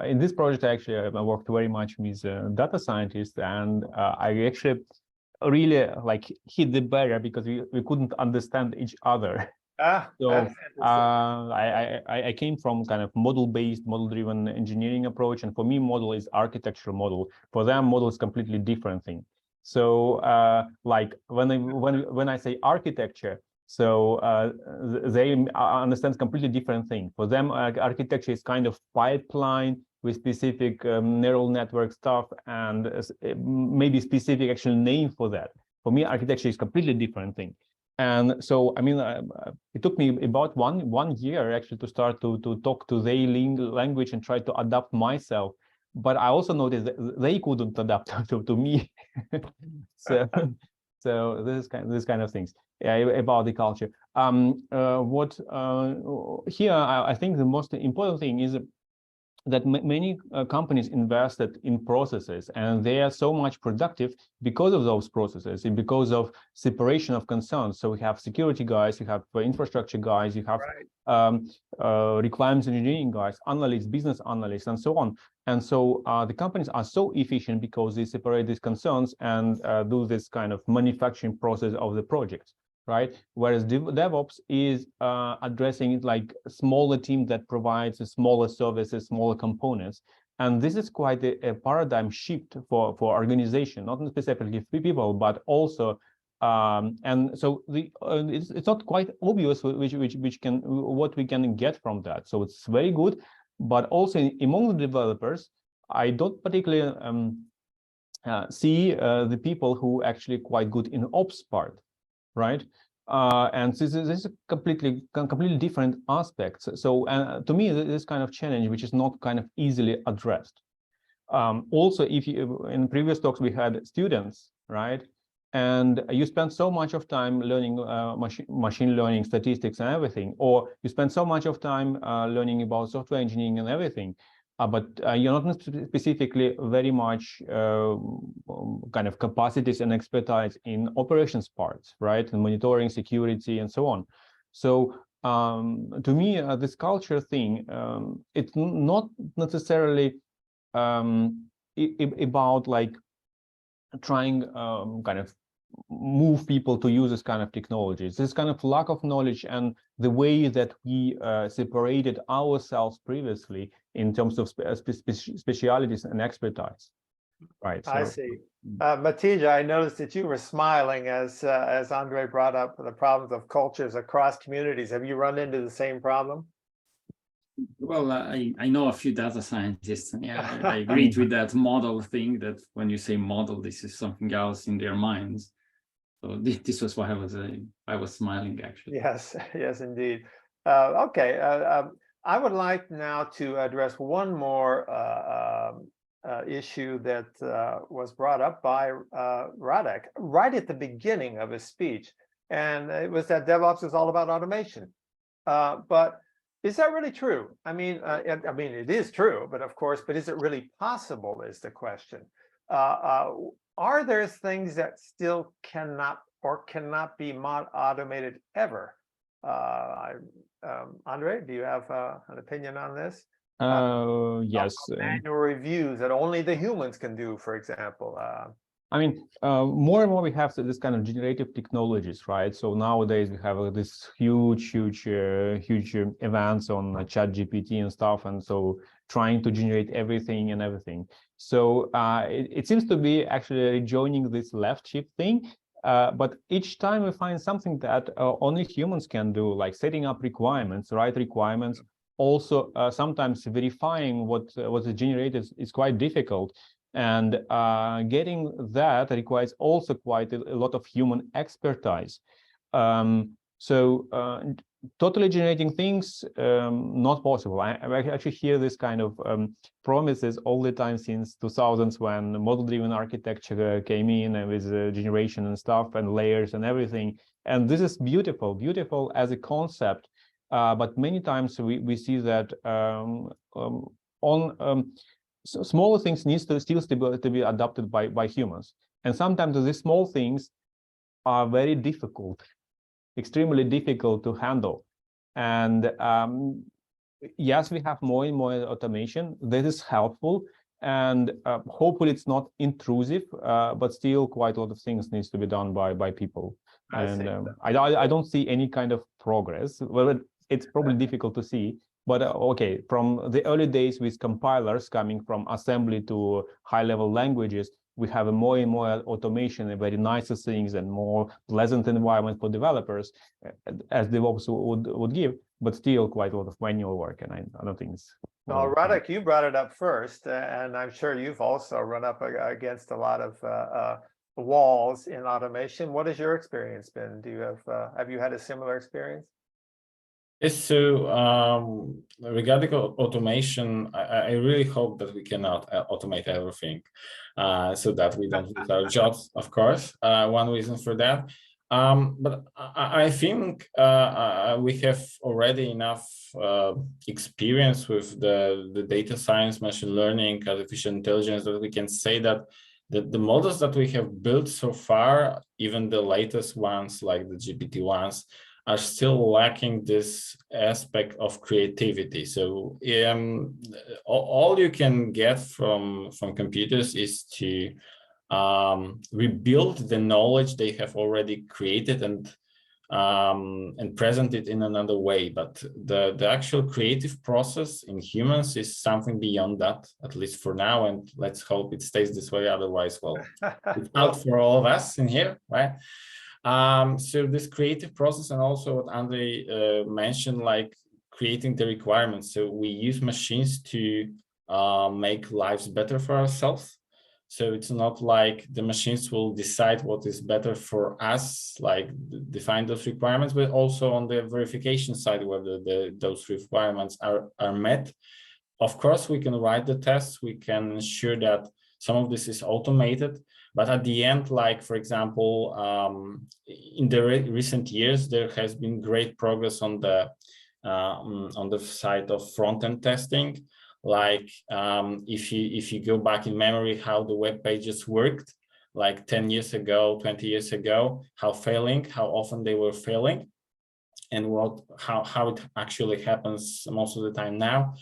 S6: in this project actually I worked very much with data scientists, and I actually really like hit the barrier because we couldn't understand each other. So I came from kind of model-based, model-driven engineering approach, and for me, model is architectural model. For them, model is completely different thing. So like when I say architecture, so they understand completely different thing. For them, architecture is kind of pipeline with specific neural network stuff and maybe specific actual name for that. For me, architecture is completely different thing. And so, I mean, it took me about one year actually to start to talk to their language and try to adapt myself. But I also noticed that they couldn't adapt to me. So this kind of things about the culture. Here I think the most important thing is that many companies invested in processes, and they are so much productive because of those processes and because of separation of concerns. So we have security guys, you have infrastructure guys, you have requirements engineering guys, analysts, business analysts, and so on. And so the companies are so efficient because they separate these concerns and do this kind of manufacturing process of the projects. Right, whereas DevOps is addressing it like a smaller team that provides a smaller services, smaller components, and this is quite a paradigm shift for organization, not specifically for people, but also and so it's not quite obvious what we can get from that. So it's very good, but also among the developers, I don't particularly see the people who actually quite good in ops part. Right, and this is a completely different aspects. So to me, this kind of challenge, which is not kind of easily addressed. Also, if you in previous talks we had students, right, and you spend so much of time learning machine learning, statistics, and everything, or you spend so much of time learning about software engineering and everything. But you're not specifically very much kind of capacities and expertise in operations parts, right? And monitoring, security, and so on. So to me, this culture thing, it's not necessarily about like trying kind of move people to use this kind of technologies. This kind of lack of knowledge and the way that we separated ourselves previously in terms of specialities and expertise. Right. So,
S1: I see. Matija, I noticed that you were smiling as Andre brought up the problems of cultures across communities. Have you run into the same problem?
S7: Well, I know a few data scientists, and yeah, I agreed with that model thing, that when you say model, this is something else in their minds. So this was why I was smiling, actually.
S1: Yes, yes, indeed. Okay, I would like now to address one more issue that was brought up by Radek right at the beginning of his speech, and it was that DevOps is all about automation. But is that really true? I mean, it is true, but of course, but is it really possible is the question. Are there things that still cannot be automated ever? Andre, do you have an opinion on this?
S6: Yes.
S1: Manual reviews that only the humans can do, for example.
S6: I mean, more and more we have this kind of generative technologies, right? So nowadays we have this huge advance on ChatGPT and stuff, and so trying to generate everything. So it seems to be actually joining this left shift thing. But each time we find something that only humans can do, like setting up requirements, right requirements. Also, sometimes verifying what is generated is quite difficult. And getting that requires also quite a lot of human expertise. Totally generating things, not possible. I actually hear this kind of promises all the time since 2000s, when model-driven architecture came in with generation and stuff and layers and everything. And this is beautiful as a concept. But many times we see that so smaller things needs to still to be adopted by humans, and sometimes these small things are very difficult, extremely difficult to handle. And yes, we have more and more automation. That is helpful, and hopefully it's not intrusive, but still quite a lot of things needs to be done by people. And I don't see any kind of progress. Well, it's probably difficult to see. But okay, from the early days with compilers coming from assembly to high-level languages, we have a more and more automation and very nicer things and more pleasant environment for developers, as DevOps would give, but still quite a lot of manual work. And I don't think it's...
S1: Well, Radek, you brought it up first, and I'm sure you've also run up against a lot of walls in automation. What has your experience been? Do you have you had a similar experience?
S3: Yes, so regarding automation, I really hope that we cannot automate everything, so that we don't lose our jobs, of course. One reason for that. But I think we have already enough experience with the data science, machine learning, artificial intelligence, that we can say that the models that we have built so far, even the latest ones like the GPT ones, are still lacking this aspect of creativity. So all you can get from computers is to rebuild the knowledge they have already created and present it in another way. But the actual creative process in humans is something beyond that, at least for now. And let's hope it stays this way. Otherwise, well, it's out for all of us in here, right? So this creative process, and also what Andrei mentioned, like creating the requirements. So we use machines to make lives better for ourselves. So it's not like the machines will decide what is better for us, like define those requirements, but also on the verification side, whether those requirements are met. Of course, we can write the tests, we can ensure that some of this is automated. But at the end, like, for example, in the recent years, there has been great progress on the side of front-end testing. Like if you go back in memory, how the web pages worked, like 10 years ago, 20 years ago, how often they were failing, and how it actually happens most of the time now.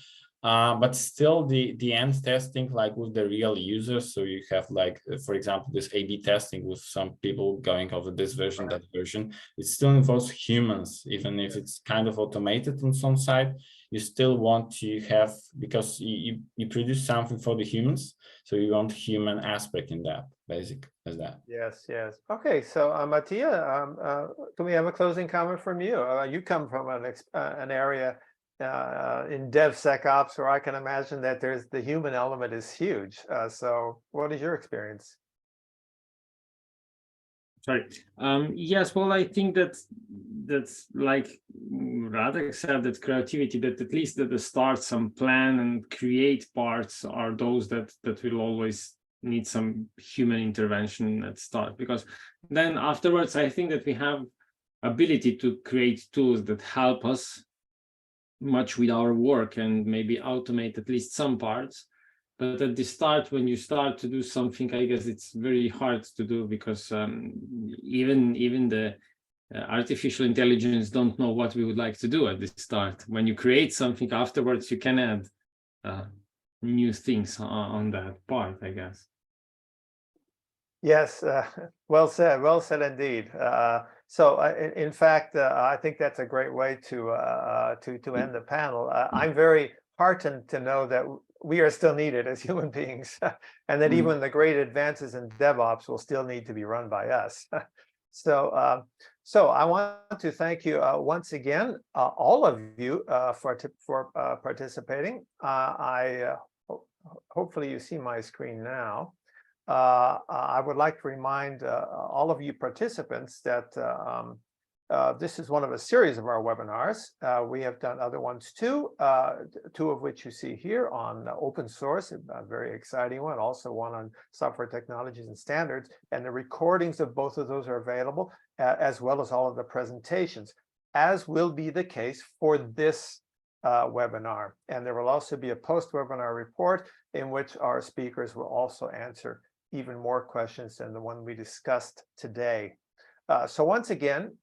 S3: But still the end testing, like with the real users, so you have, like, for example, this A/B testing with some people going over this version, that version, it still involves humans. Even if it's kind of automated on some side, you still want to have, because you produce something for the humans, so you want human aspect in that, basic as that.
S1: Yes. Okay, so Mattia, can we have a closing comment from you? You come from an area in DevSecOps, where I can imagine that there's the human element is huge. So what is your experience?
S7: Sorry. Yes, well, I think that's like Radek said, that creativity, that at least at the start, some plan and create parts are those that will always need some human intervention at start, because then afterwards, I think that we have ability to create tools that help us much with our work and maybe automate at least some parts. But at the start, when you start to do something, I guess it's very hard to do, because even the artificial intelligence don't know what we would like to do at the start. When you create something afterwards, you can add new things on that part, I guess.
S1: Yes, well said indeed. In fact, I think that's a great way to end the panel. I'm very heartened to know that we are still needed as human beings, and that even the great advances in DevOps will still need to be run by us. So I want to thank you once again, all of you, for participating. Hopefully you see my screen now. I would like to remind all of you participants that this is one of a series of our webinars. We have done other ones too, two of which you see here on open source, a very exciting one, also one on software technologies and standards. And the recordings of both of those are available, as well as all of the presentations, as will be the case for this webinar. And there will also be a post-webinar report in which our speakers will also answer even more questions than the one we discussed today. So once again,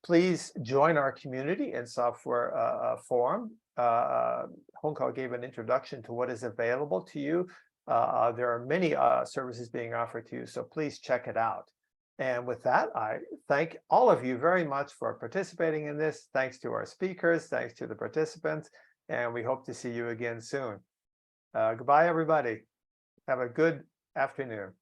S1: please join our community in SWForum. Honkal gave an introduction to what is available to you. There are many services being offered to you, so please check it out. And with that, I thank all of you very much for participating in this. Thanks to our speakers, thanks to the participants, and we hope to see you again soon. Goodbye, everybody. Have a good afternoon.